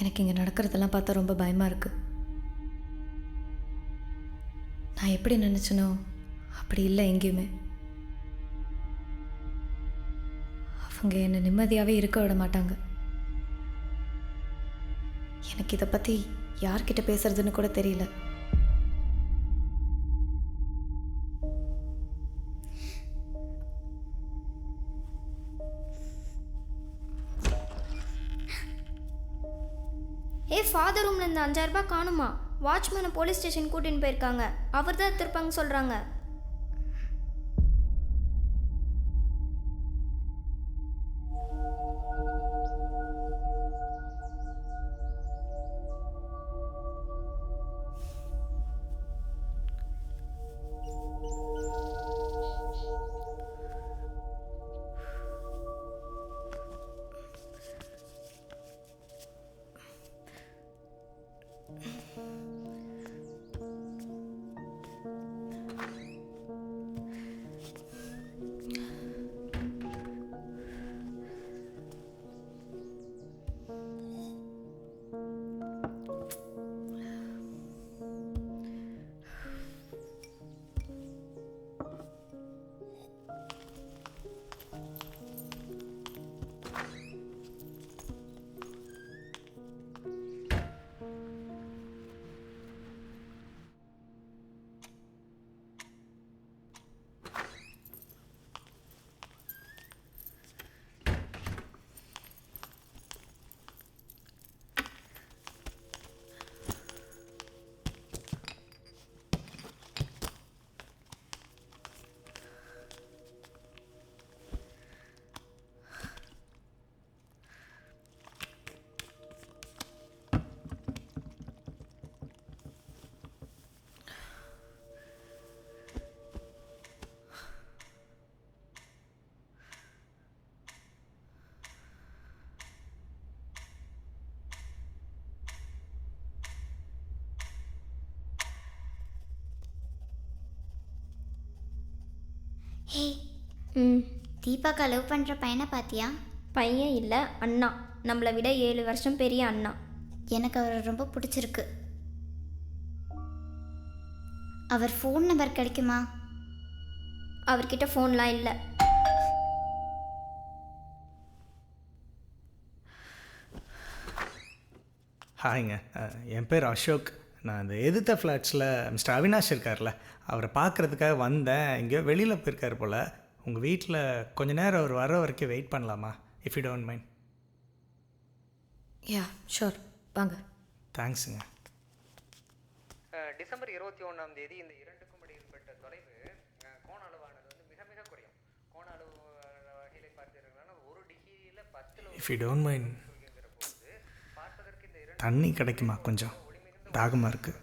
எனக்கு இங்கே நடக்கிறதெல்லாம் பார்த்தா ரொம்ப பயமாக இருக்குது. நான் எப்படி நினச்சனோ அப்படி இல்லை எங்கேயுமே. அவங்க என்னை நிம்மதியாகவே இருக்க விட மாட்டாங்க. எனக்கு இதை பற்றி யார்கிட்ட பேசுறதுன்னு கூட தெரியல. ஃபாதர் ரூம்ல இந்த 5000 ரூபாய் காணுமா? வாட்ச்மேனை போலீஸ் ஸ்டேஷன் கூட்டின்னு போயிருக்காங்க. அவர் தான் திருப்பாங்க சொல்றாங்க. ஹே, தீபாக்கா லவ் பண்ணுற பையனை பார்த்தியா? பையன் இல்லை, அண்ணா. நம்மளை விட 7 வருஷம் பெரிய அண்ணா. எனக்கு அவரை ரொம்ப பிடிச்சிருக்கு. அவர் ஃபோன் நம்பர் கிடைக்குமா? அவர்கிட்ட ஃபோன்லாம் இல்லை. ஹாய்ங்க, என் பேர் அசோக். நான் இந்த எதிர்த்த ஃப்ளாட்ஸில் மிஸ்டர் அவினாஷ் இருக்கார்ல, அவரை பார்க்குறதுக்காக வந்தேன். எங்கேயோ வெளியில் போயிருக்கார் போல். உங்கள் வீட்டில் கொஞ்ச நேரம் அவர் வர வரைக்கும் வெயிட் பண்ணலாமா? If you don't mind. Yeah sure, வாங்க. தேங்க்ஸுங்க. டிசம்பர் 21ஆம் தேதி இந்த இரண்டுக்கும் இடையில்பட்ட தொலைவு கோண அளவானது வந்து மிக மிக குறையும். கோண அளவு வகையில் பார்த்தீங்கன்னா 1 டிகிரியில் 10 இஃப் யூ டோன்ட் மைண்ட், தண்ணி கிடைக்குமா? கொஞ்சம் தாகமாக இருக்குது.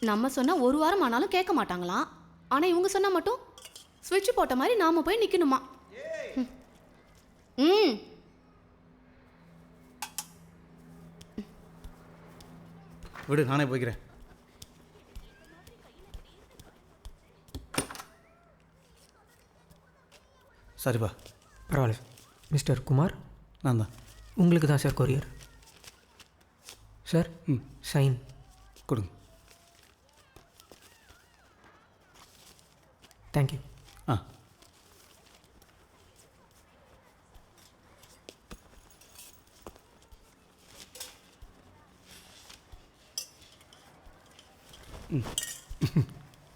நம்ம சொன்னால் 1 வாரம் ஆனாலும் கேட்க மாட்டாங்களாம். ஆனால் இவங்க சொன்னால் மட்டும் ஸ்விட்ச் போட்ட மாதிரி நாம் போய் நிற்கணுமா? விடு, நானே போய்க்கிறேன். சரிப்பா, பரவாயில்ல. மிஸ்டர் குமார், நான் தான். உங்களுக்கு தான் சார் கொரியர். சார், சைன் கொடுங்க. தேங்க்யூ. ஆ,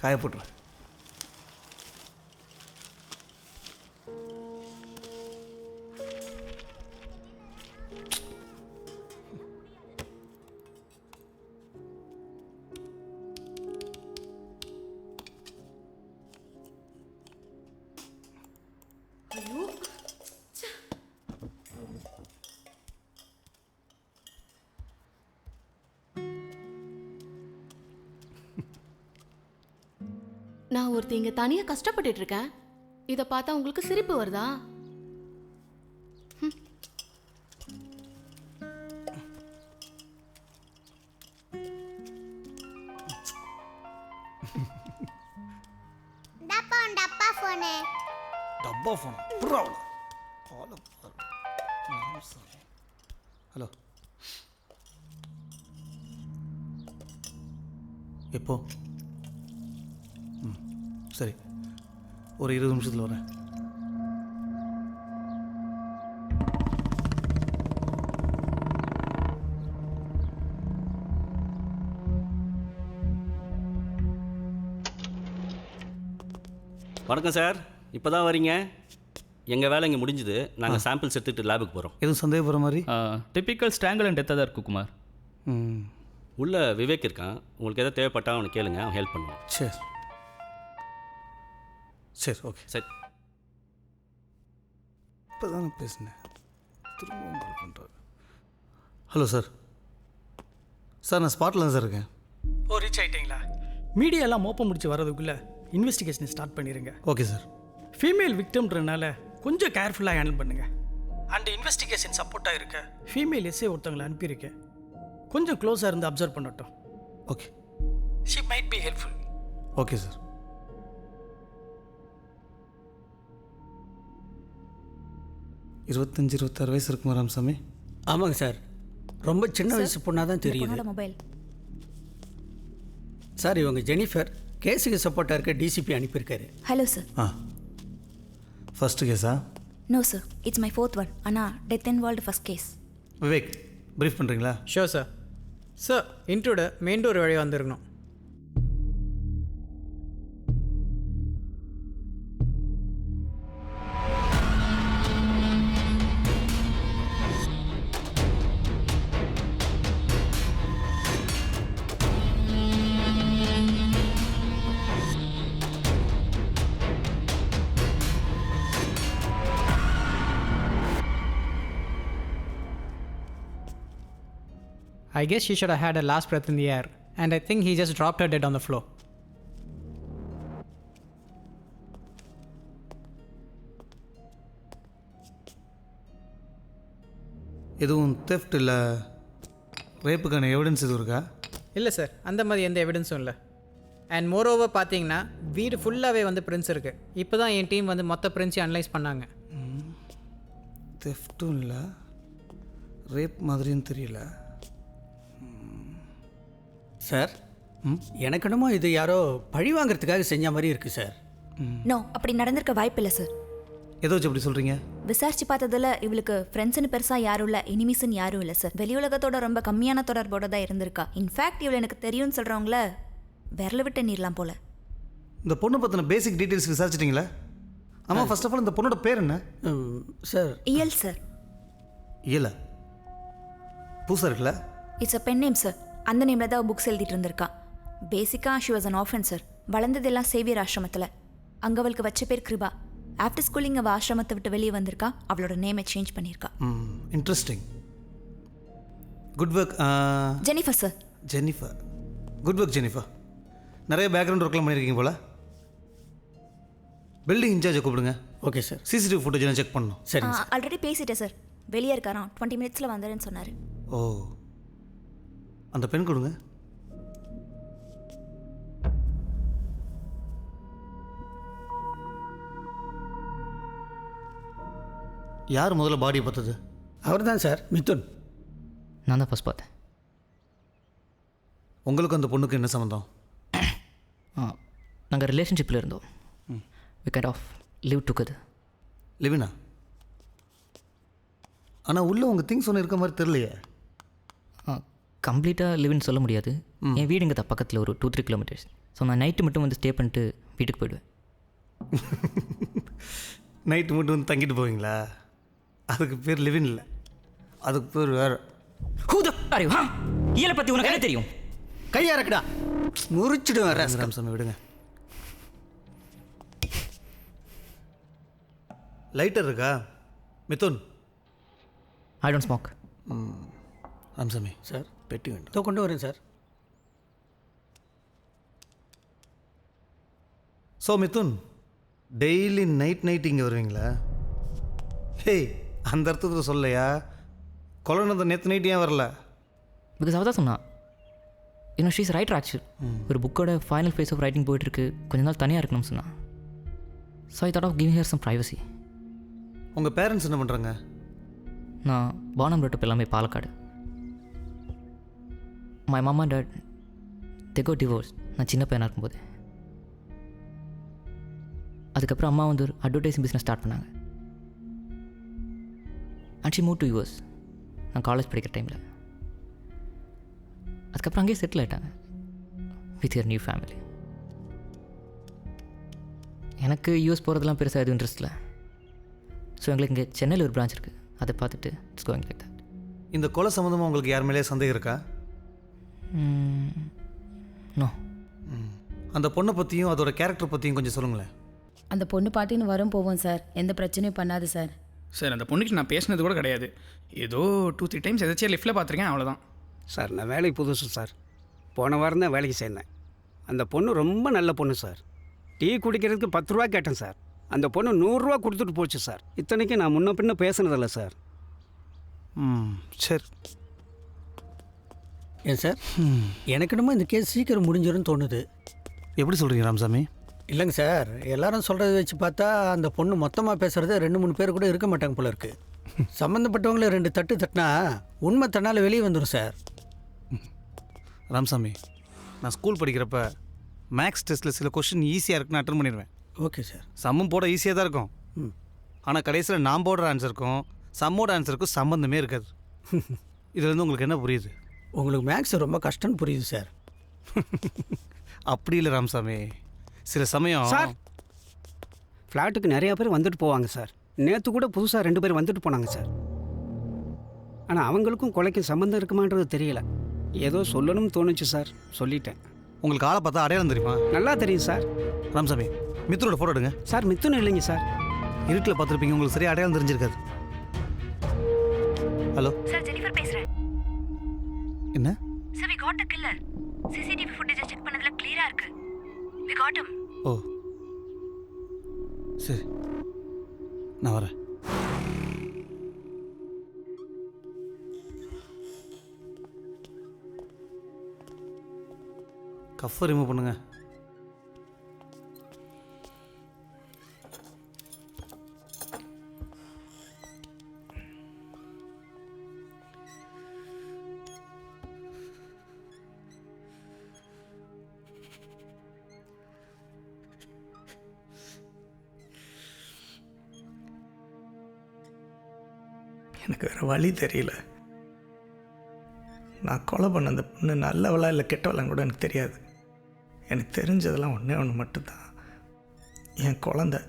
காய போட்டுறேன். நான் ஒருத்தி இங்க தனியா கஷ்டப்பட்டுட்டு இருக்கேன். இதை பார்த்தா உங்களுக்கு சிரிப்பு வருதா? டப்பா ஃபோனு. டப்பா ஃபோன் ஹலோ, எப்போ? சரி, ஒரு 20 நிமிஷத்தில் வரேன். வணக்கம் சார், இப்போ தான் வரீங்க? எங்கள் வேலை இங்கே முடிஞ்சுது. நாங்கள் சாம்பிள்ஸ் எடுத்துகிட்டு லேபுக்கு போகிறோம். எதுவும் சந்தேகப்படுற மாதிரி? டிப்பிக்கல் ஸ்ட்ராங்கிள் அண்ட் டெத்தாக தான் இருக்கு குமார். உள்ள விவேக் இருக்கான். உங்களுக்கு எதாவது தேவைப்பட்டா அவனை கேளுங்க, அவன் ஹெல்ப் பண்ணுவான். சரி சரி, ஓகே. சரி, இப்போ தானே பேசினேன், திரும்பவும் கால் பண்ணுறாரு. Hello sir. சார், நான் ஸ்பாட்டில் தான் சார் இருக்கேன். ஓ, ரீச் ஆகிட்டீங்களா? மீடியாலாம் மோப்பம் முடிச்சு வர்றதுக்குள்ளே இன்வெஸ்டிகேஷனை ஸ்டார்ட் பண்ணிடுங்க. Okay sir. ஃபீமேல் விக்டம்ன்றனால கொஞ்சம் கேர்ஃபுல்லாக ஹேண்டில் பண்ணுங்கள். அண்ட் இன்வெஸ்டிகேஷன் சப்போர்ட்டாக இருக்க ஃபீமேல் எஸ்ஏ ஒருத்தவங்களை அனுப்பியிருக்கேன். கொஞ்சம் க்ளோஸாக இருந்து அப்சர்வ் பண்ணட்டும். Okay. She might be helpful. Okay sir. இருபத்தஞ்சி 26 வயசு இருக்குமா ராமசாமி? ஆமாங்க சார், ரொம்ப சின்ன வயசு பொண்ணாக தான் தெரியுது. மொபைல் சார், இவங்க ஜெனிஃபர் கேஸுக்கு சப்போர்ட்டாக இருக்க டிசிபி அனுப்பியிருக்காரு. Hello sir. ஃபஸ்ட்டு கேஸா? No sir, it's my 4th one. ஆனால் death involved first case. Vivek, brief பண்ணுறீங்களா? Sure sir. Sir, intruder main door வழியாக வந்துருக்கணும். I guess she should have had her last breath in the air, and I think he just dropped her dead on the floor. எதுவும் theft இல்லை ரேப்புக்கான evidence எதுவும் இருக்கா? இல்லை sir, அந்த மாதிரி எந்த எவிடன்ஸும் இல்லை. அண்ட் மோரோவர் பார்த்தீங்கன்னா வீடு ஃபுல்லாகவே வந்து பிரிண்ட்ஸ் இருக்குது. இப்போ தான் என் டீம் வந்து மொத்த பிரிண்ட்ஸையும் அனலைஸ் பண்ணாங்க. தெஃப்ட்டும் இல்லை, ரேப் மாதிரியும் தெரியல. சார், எனக்கு என்னமோ இது யாரோ பழி வாங்குறதுக்காக செஞ்ச மாதிரி இருக்குது சார். நோ, அப்படி நடந்திருக்க வாய்ப்பில்லை சார். எதை வச்சு அப்படி சொல்கிறீங்க? விசாரிச்சு பார்த்ததில் இவளுக்கு ஃப்ரெண்ட்ஸ்னு பெருசாக யாரும் இல்லை, எனிமீஸ்ன்னு யாரும் இல்லை சார். வெளி உலகத்தோட ரொம்ப கம்மியான தொடர்போடு தான் இருந்திருக்கா. இன்ஃபேக்ட் இவள் எனக்கு தெரியும்னு சொல்கிறவங்கள விரல விட்டு நீரலாம் போல. இந்த பொண்ணு பற்றின பேசிக் டீட்டெயில்ஸ் விசாரிச்சிட்டிங்களா? ஆமாம், ஃபர்ஸ்ட் ஆஃப் ஆல் இந்த பொண்ணோட பேர் என்ன? சார், இயல் சார். இயல பூசா இருக்குல்ல? It's a pen name sir. அந்த நேமில் தான் புக்ஸ் எழுதிட்டு இருந்திருக்கா. பேசிக்காக she was an orphan sir. வளர்ந்ததெல்லாம் சேவியர் ஆசிரமத்தில். அங்கே அவளுக்கு வச்ச பேர் கிருபா. ஆஃப்டர் ஸ்கூலிங் அவள் ஆசிரமத்தை விட்டு வெளியே வந்திருக்கா. அவளோட நேமை சேஞ்ச் பண்ணியிருக்கா. Interesting. Good work Jennifer sir. Jennifer, good work Jennifer. நிறைய பேக்ரவுண்ட் ஒர்க்லாம் பண்ணியிருக்கீங்க போல். பில்டிங் இன்சார்ஜை கூப்பிடுங்க. Okay sir. CCTV footage check பண்ணணும். சரி. ஆல்ரெடி பேசிட்டேன் சார். வெளியே இருக்காராம். 20 மினிட்ஸில் வந்துடுன்னு சொன்னார். ஓ, அந்த பெண் கொடுங்க. யார் முதல்ல பாடியை பார்த்தது? அவர் தான் சார், மிதுன். நான் தான் ஃபஸ்ட் பார்த்தேன். உங்களுக்கு அந்த பொண்ணுக்கு என்ன சம்மந்தம்? நாங்கள் ரிலேஷன்ஷிப்பில் இருந்தோம். We kind of live together. லிவினா? ஆனால் உள்ளே உங்கள் திங்ஸ் ஒன்று இருக்க மாதிரி தெரியலையே. கம்ப்ளீட்டாக லிவ்னு சொல்ல முடியாது. என் வீடு இங்கே தான் பக்கத்தில் ஒரு 2-3 கிலோமீட்டர்ஸ். ஸோ நான் நைட்டு மட்டும் வந்து ஸ்டே பண்ணிட்டு வீட்டுக்கு போயிடுவேன். நைட்டு மட்டும் வந்து தங்கிட்டு போவீங்களா? அதுக்கு பேர் லிவின் இல்லை, அதுக்கு பேர் வேறு. இயலை பற்றி உனக்கு என்ன தெரியும்? கையா இருக்குடா, முறிச்சிடுவேன். ராமசாமி விடுங்க. லைட்டர் இருக்கா Mithun? I don't smoke. Ramasamy sir, பெட்டி வேண்டும். இதோ கொண்டு வரேன் sir. So Mithun, daily night இங்கே வருவீங்களா? ஹேய், அந்த அர்த்தத்தில் சொல்லையா? கொலை நேற்று நைட் ஏன் வரல? பிகாஸ் அவள் தான் சொன்னான். இன்னும் ஷீஸ் ரைட்டர் ஆக்சுவல். ஒரு புக்கோட ஃபைனல் ஃபேஸ் ஆஃப் ரைட்டிங் போயிட்டுருக்கு, கொஞ்ச நாள் தனியாக இருக்கணும்னு சொன்னான். So I thought of giving her some privacy. உங்கள் பேரண்ட்ஸ் என்ன பண்ணுறாங்க? நான் பானம் ரோட்டப் எல்லாமே Palakkad. My mum and dad they go divorce நான் சின்ன பையனாக இருக்கும்போது. அதுக்கப்புறம் அம்மா வந்து ஒரு அட்வர்டைஸிங் பிஸ்னஸ் ஸ்டார்ட் பண்ணாங்க. And she move to US நான் காலேஜ் படிக்கிற டைமில். அதுக்கப்புறம் அங்கேயே செட்டில் ஆகிட்டாங்க வித் யர் நியூ ஃபேமிலி. எனக்கு யூஎஸ் போகிறதுலாம் பெருசாக எதுவும் இன்ட்ரெஸ்ட் இல்லை. ஸோ எங்களுக்கு இங்கே சென்னையில் ஒரு பிரான்ச் இருக்குது, அதை பார்த்துட்டு இட்ஸ் கோயிங் லைக் தட். இந்த கொலை சம்மந்தமாக உங்களுக்கு யார் மேலே சந்தேகம் இருக்கா? நோ. அந்த பொண்ணை பற்றியும் அதோட கேரக்டர் பற்றியும் கொஞ்சம் சொல்லுங்களேன். அந்த பொண்ணு பாட்டின்னு வரும் போவோம் சார், எந்த பிரச்சனையும் பண்ணாது சார். சார் அந்த பொண்ணுக்கு நான் பேசினது கூட கிடையாது. ஏதோ 2-3 டைம்ஸ் எதாச்சும் லிஃப்ட்டில் பார்த்துருக்கேன், அவ்வளோதான். சார் நான் வேலைக்கு புதுசு சார். போன வாரம் தான் வேலைக்கு சேர்ந்தேன். அந்த பொண்ணு ரொம்ப நல்ல பொண்ணு சார். டீ குடிக்கிறதுக்கு 10 ரூபா கேட்டேன் சார். அந்த பொண்ணு 100 ரூபா கொடுத்துட்டு போச்சு சார். இத்தனைக்கு நான் முன்ன பின்ன பேசுனதில்ல சார். சரி. ஏன் சார், எனக்கு என்னமோ இந்த கேஸ் சீக்கிரம் முடிஞ்சிரும்னு தோணுது. எப்படி சொல்கிறீங்க ராமசாமி? இல்லைங்க சார், எல்லாரும் சொல்கிறத வச்சு பார்த்தா அந்த பொண்ணு மொத்தமாக பேசுகிறத 2-3 பேர் கூட இருக்க மாட்டாங்க போல இருக்கு. சம்மந்தப்பட்டவங்கள 2 தட்டு தட்டினா உண்மை தன்னால் வெளியே வந்துடும் சார். ராமசாமி, நான் ஸ்கூல் படிக்கிறப்ப மேக்ஸ் டெஸ்ட்டில் சில கொஷின் ஈஸியாக இருக்குன்னு அட்டன் பண்ணிடுவேன். Okay sir. சம்மம் போட ஈஸியாக தான் இருக்கும். ஆனால் கடைசியில் நான் போடுற ஆன்சருக்கும் சம்மோட ஆன்சருக்கும் சம்மந்தமே இருக்காது. இதுலேருந்து உங்களுக்கு என்ன புரியுது? உங்களுக்கு மேக்ஸ் ரொம்ப கஷ்டம்னு புரியுது சார். அப்படி இல்லை ராமசாமி, சில சமயம் சார் ஃப்ளாட்டுக்கு நிறையா பேர் வந்துட்டு போவாங்க சார். நேற்று கூட புதுசாக 2 பேர் வந்துட்டு போனாங்க சார். ஆனால் அவங்களுக்கும் கொலைக்கும் சம்மந்தம் இருக்குமான்றது தெரியல. ஏதோ சொல்லணும்னு தோணுச்சு சார், சொல்லிட்டேன். உங்களுக்கு ஆளை பார்த்தா அடையாளம் தெரியுமா? நல்லா தெரியும் சார். ராமசாமி, மித்துனோட ஃபோட்டோ எடுங்க. சார் மித்துன்னு இல்லைங்க சார். இருட்டில் பார்த்துருப்பீங்க, உங்களுக்கு சரியாக அடையாளம் தெரிஞ்சிருக்காது. ஹலோ சார், ஜெனிஃபர் பேசுகிறேன். என்ன? Sir, we got the killer. CCTV footage check பண்ணதுல கிளியரா இருக்கு. We got him. ஓ சரி, நான் வரேன். கஃபை ரிமூவ் பண்ணுங்க. எனக்கு வேறு வழி தெரியல. நான் கொலை பண்ண அந்த பொண்ணு நல்லவளா இல்லை கெட்டவளான்னு கூட எனக்கு தெரியாது. எனக்கு தெரிஞ்சதெல்லாம் ஒன்று மட்டும்தான், என் குழந்தை.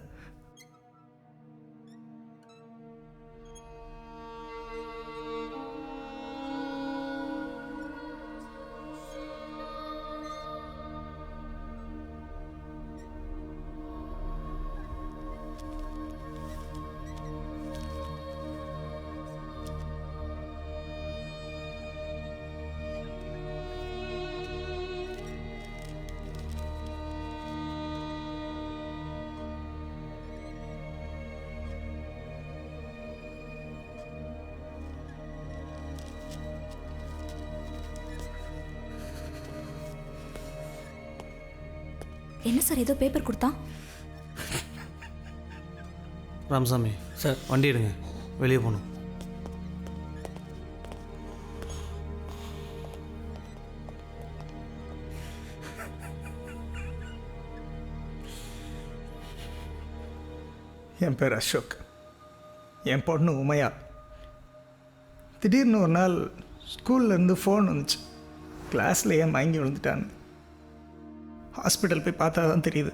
என்ன சார், ஏதோ பேப்பர் கொடுத்தான்? ராமசாமி சார், வண்டி எடுங்க, வெளியே போகணும். என் பேர் அசோக், என் பொண்ணு உமையா. திடீர்னு ஒரு நாள் ஸ்கூல்லேருந்து ஃபோன் வந்துச்சு, கிளாஸில் ஏன் மயங்கி விழுந்துட்டான்னு. ஹாஸ்பிட்டல் போய் பார்த்தா தான் தெரியுது,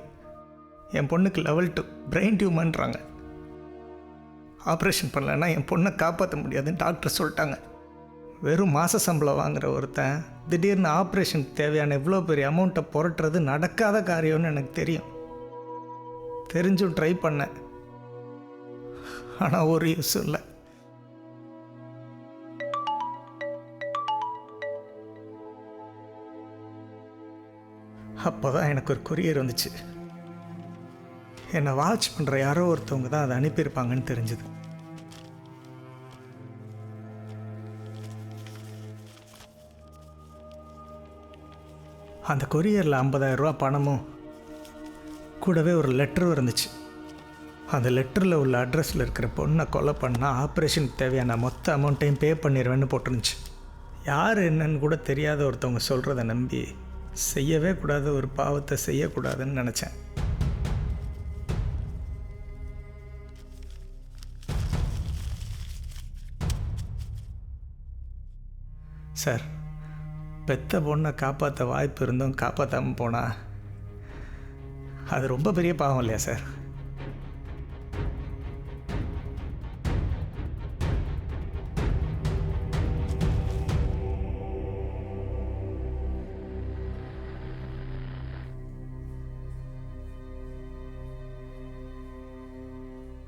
என் பொண்ணுக்கு level 2 பிரெயின் டியூமர்ன்றாங்க. ஆப்ரேஷன் பண்ணலைன்னா என் பொண்ணை காப்பாற்ற முடியாதுன்னு டாக்டர் சொல்லிட்டாங்க. வெறும் மாத சம்பளம் வாங்குகிற ஒருத்தன் திடீர்னு ஆப்ரேஷனுக்கு தேவையான எவ்வளோ பெரிய அமௌண்ட்டை புரட்டுறது நடக்காத காரியம்னு எனக்கு தெரியும். தெரிஞ்சும் ட்ரை பண்ணேன், ஆனால் ஒரு யூஸும் இல்லை. அப்போ தான் எனக்கு ஒரு கொரியர் வந்துச்சு. என்னை வாட்ச் பண்ணுற யாரோ ஒருத்தவங்க தான் அதை அனுப்பியிருப்பாங்கன்னு தெரிஞ்சுது. அந்த கொரியரில் 50,000 ரூபா பணமும் கூடவே ஒரு லெட்டரும் இருந்துச்சு. அந்த லெட்டரில் உள்ள அட்ரஸில் இருக்கிற பொண்ணை கொலை பண்ணால் ஆப்ரேஷனுக்கு தேவையான மொத்த அமௌண்ட்டையும் பே பண்ணிடுவேன்னு போட்டுருந்துச்சு. யார் என்னன்னு கூட தெரியாத ஒருத்தவங்க சொல்கிறத நம்பி செய்யவே கூடாத ஒரு பாவத்தை செய்யக்கூடாதுன்னு நினச்சேன். சார், பெத்த பொண்ணை காப்பாற்ற வாய்ப்பு இருந்தும் காப்பாற்றாமல் போனால் அது ரொம்ப பெரிய பாவம் இல்லையா சார்?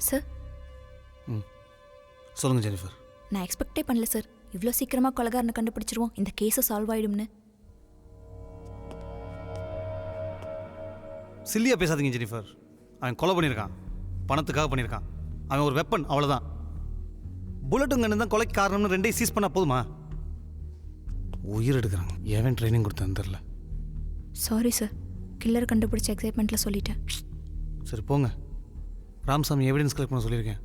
சார், சொல்லுங்கள் ஜெனிஃபர். நான் எக்ஸ்பெக்டே பண்ணல சார், இவ்வளோ சீக்கிரமாக கொலைகாரனை கண்டுபிடிச்சிருவோம், இந்த கேஸை சால்வ் ஆகிடும்னு. சில்லியாக பேசாதீங்க ஜெனிஃபர். அவன் கொலை பண்ணியிருக்கான், பணத்துக்காக பண்ணியிருக்கான். அவன் ஒரு வெப்பன், அவ்வளோதான். புல்லட்டும் கண்ணு தான் கொலைக்கு காரணம்னு ரெண்டையும் சீஸ் பண்ணால் போதுமா? உயிர் எடுக்கிறாங்க. ஏன் ட்ரைனிங் கொடுத்தான்னு தெரில. சாரி சார், கில்லர் கண்டுபிடிச்ச எக்ஸைட்மெண்ட்டில் சொல்லிட்டேன். சரி போங்க. ராமசாமி எவிடன்ஸ் கலெக்ட் பண்ண சொல்லியிருக்கேன்.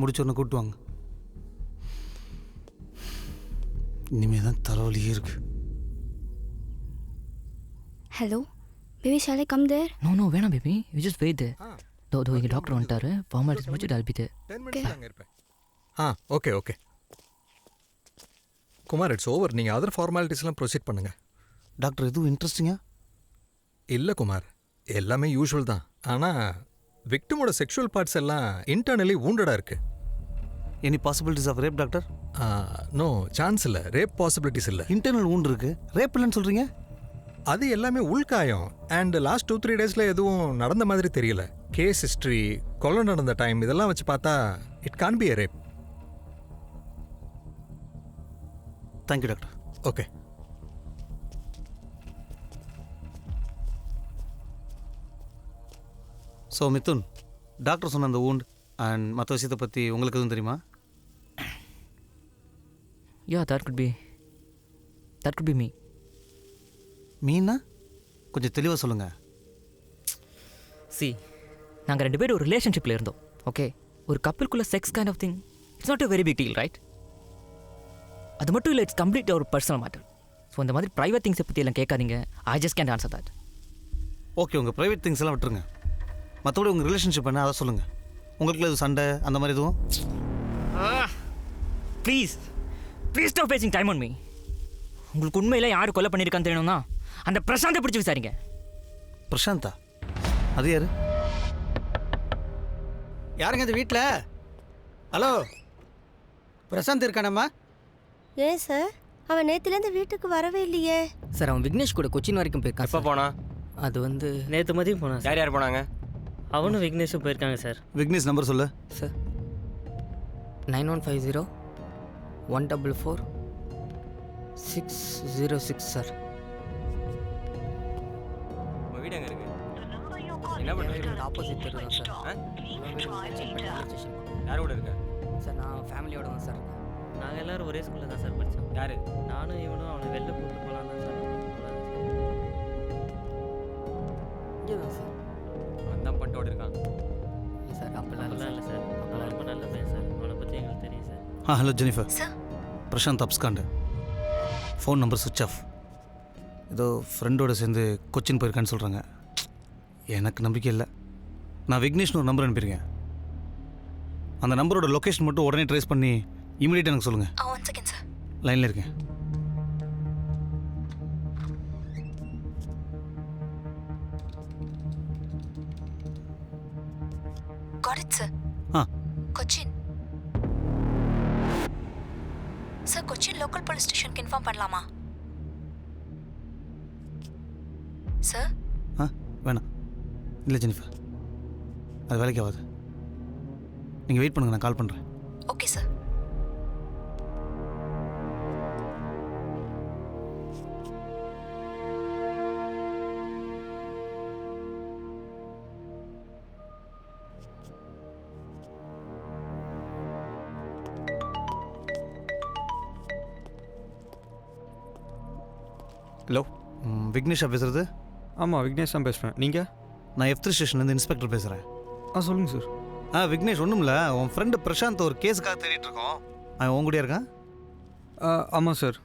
முடிச்சோன்னு கூப்பிட்டு வாங்க. இனிமேல் தான் தலைவலியே இருக்கு. Hello baby, shall I come there? No வேணாம் பேபி, யூ ஜஸ்ட் வெயிட். தோ இங்கே டாக்டர் வந்துட்டாரு, ஃபார்மாலிட்டிஸ் முடிச்சுட்டு I'll be there. 10 minutes அங்கே இருப்பேன். Okay Kumar, it's over. நீங்கள் அதர் ஃபார்மாலிட்டிஸ்லாம் ப்ரொசீட் பண்ணுங்கள். டாக்டர் எதுவும் இன்ட்ரெஸ்டிங்கா? இல்லை குமார், எல்லாமே யூஷுவல் தான். ஆனால் விக்டிமோட செக்ஷுவல் பார்ட்ஸ் எல்லாம் இன்டர்னலி வூண்டடாக இருக்குது. Any possibilities of rape doctor? No chance இல்லை. ரேப் பாசிபிலிட்டிஸ் இல்லை. இன்டர்னல் வூண்ட் இருக்குது, ரேப் இல்லைன்னு சொல்கிறீங்க? அது எல்லாமே உள்காயம். அண்ட் லாஸ்ட் 2-3 டேஸில் எதுவும் நடந்த மாதிரி தெரியல. கேஸ் ஹிஸ்ட்ரி, கொலை நடந்த டைம், இதெல்லாம் வச்சு பார்த்தா it can be a rape. Thank you doctor. Okay. So Mithun, doctor சொன்ன அந்த வூண்ட் அண்ட் மற்ற விஷயத்தை பற்றி உங்களுக்கு எதுவும் தெரியுமா? Yeah, that could be me. Meena கொஞ்சம் தெளிவாக சொல்லுங்கள். நாங்கள் 2 பேரும் ஒரு ரிலேஷன்ஷிப்பில் இருந்தோம். ஓகே, ஒரு கப்பலுக்குள்ளே sex kind of thing, it's not a very big deal, right? அது மட்டும் இல்லை, இட்ஸ் கம்ப்ளீட் ஒரு பர்சனல் மேட்டர். ஸோ இந்த மாதிரி ப்ரைவேட் திங்ஸை பற்றி எல்லாம் கேட்காதீங்க. I just can't answer that. Okay, உங்கள் ப்ரைவேட் திங்ஸ் எல்லாம் விட்டுருங்க. மற்றபடி உங்கள் ரிலேஷன்ஷிப் என்ன அதை சொல்லுங்கள். உங்களுக்குள்ள எதுவும் சண்டை அந்த மாதிரி எதுவும்? Please stop wasting time on me. உங்களுக்கு உண்மையில் யார் கொலை பண்ணியிருக்கான்னு தெரியணும்னா அந்த பிரசாந்தை பிடிச்சி விசாரிங்க. பிரசாந்தா? அது யாரு? யாருங்க இந்த வீட்டில்? ஹலோ, பிரசாந்த் இருக்கானம்மா? ஏன் சார், அவன் நேற்றுலேருந்து வீட்டுக்கு வரவே இல்லையே. சார், அவன் விக்னேஷ் கூட கொச்சின் வரைக்கும் போயிருக்கான். எப்போ போனா? அது வந்து நேற்று மதியம் போனான். யார் போனாங்க? அவனும் விக்னேஷும் போயிருக்காங்க சார். விக்னேஷ் நம்பர் சொல்லு சார். 9150 144 606 சார். உங்கள் வீடு எங்கே இருக்கு? என்ன பண்ணுறீங்க? ஆப்போசிட் தெரு தான் சார். யார் கூட இருக்க? சார், நான் ஃபேமிலியோட தான் சார் இருக்கேன். நாங்கள் எல்லோரும் ஒரே ஸ்கூலில் தான் சார் படித்தோம். யார்? நானும் இவனும் அவனை வெளில கூப்பிட்டு போகலாம் தான் சார். இங்கே தான் சார். அவன் தான் பட்டோடு இருக்கான் சார். அப்போல்லாம் இல்லை சார், அவன் ரொம்ப நல்ல பையன் சார். அவனை பற்றி எங்களுக்கு தெரியும் sir. Hello Jennifer. Prashanth abscond. Phone number சுவிட்ச் ஆஃப். ஏதோ ஃப்ரெண்டோடு சேர்ந்து கொச்சின் போயிருக்கான்னு சொல்கிறாங்க. எனக்கு நம்பிக்கை இல்லை. நான் விக்னேஷ்னு ஒரு நம்பர் அனுப்பியிருக்கேன். அந்த நம்பரோட லொக்கேஷன் மட்டும் உடனே ட்ரேஸ் பண்ணி இமீடியட்டாக எனக்கு சொல்லுங்கள். One second sir. லைனில் இருக்கேன். Got it, sir. Cochin sir. Cochin local police ஸ்டேஷனுக்கு இன்ஃபார்ம் பண்ணலாமா சார்? வேணாம். இல்லை ஜெனிஃபர், அது வேலைக்கு ஆகாது. நீங்கள் வெயிட் பண்ணுங்கள், நான் கால் பண்ணுறேன். Okay sir. ஹலோ விக்னேஷா பேசுகிறது? ஆமாம் விக்னேஷ் தான் பேசுகிறேன். நீங்கள்? நான் F3 ஸ்டேஷன்லேருந்து இன்ஸ்பெக்டர் பேசுகிறேன். சொல்லுங்கள் சார். விக்னேஷ் ஒன்றும் இல்லை, உன் ஃப்ரெண்டு பிரசாந்த் ஒரு கேஸுக்காக தேடிட்டு இருக்கோம். அவன் உன் கூடயே இருக்கான்? ஆமாம் சார்.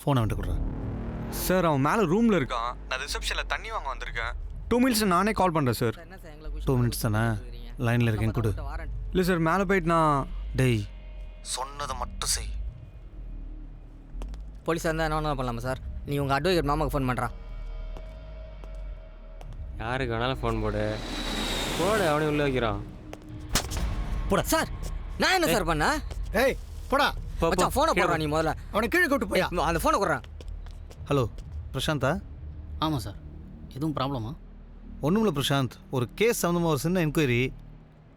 ஃபோனை வந்துட்டு கொடுறேன். சார் அவன் மேலே ரூமில் இருக்கான். நான் ரிசப்ஷனில் தண்ணி வாங்க வந்திருக்கேன். 2 மினிட்ஸ் நானே கால் பண்ணுறேன் சார். 2 மினிட்ஸ் தானே, லைனில் இருக்கேன் கொடு. இல்லை சார் மேலே போயிட்டு நான் டேய் சொன்னதை மட்டும் செய். போலீஸாக இருந்தால் என்ன வேணாலும் பண்ணலாமா சார்? நீ உங்கள் அட்வொகேட் மாமாவுக்கு ஃபோன் பண்ணுறான். யாருக்கு வேணாலும் ஃபோன் போடு. போடு, அவனே உள்ளே வைக்கிறான். போடா சார். நான் என்ன சார் பண்ண? ஏய் போடா. மச்சான் ஃபோனை போடுறான். நீ முதல்ல அவனை கீழே கூட்டு போயா. அந்த ஃபோனை கொடுறான். ஹலோ பிரசாந்தா? ஆமாம் சார். எதுவும் ப்ராப்ளமா? ஒன்றும் இல்லை பிரசாந்த், ஒரு கேஸ் சம்மந்தமாக ஒரு சின்ன என்கொயரி.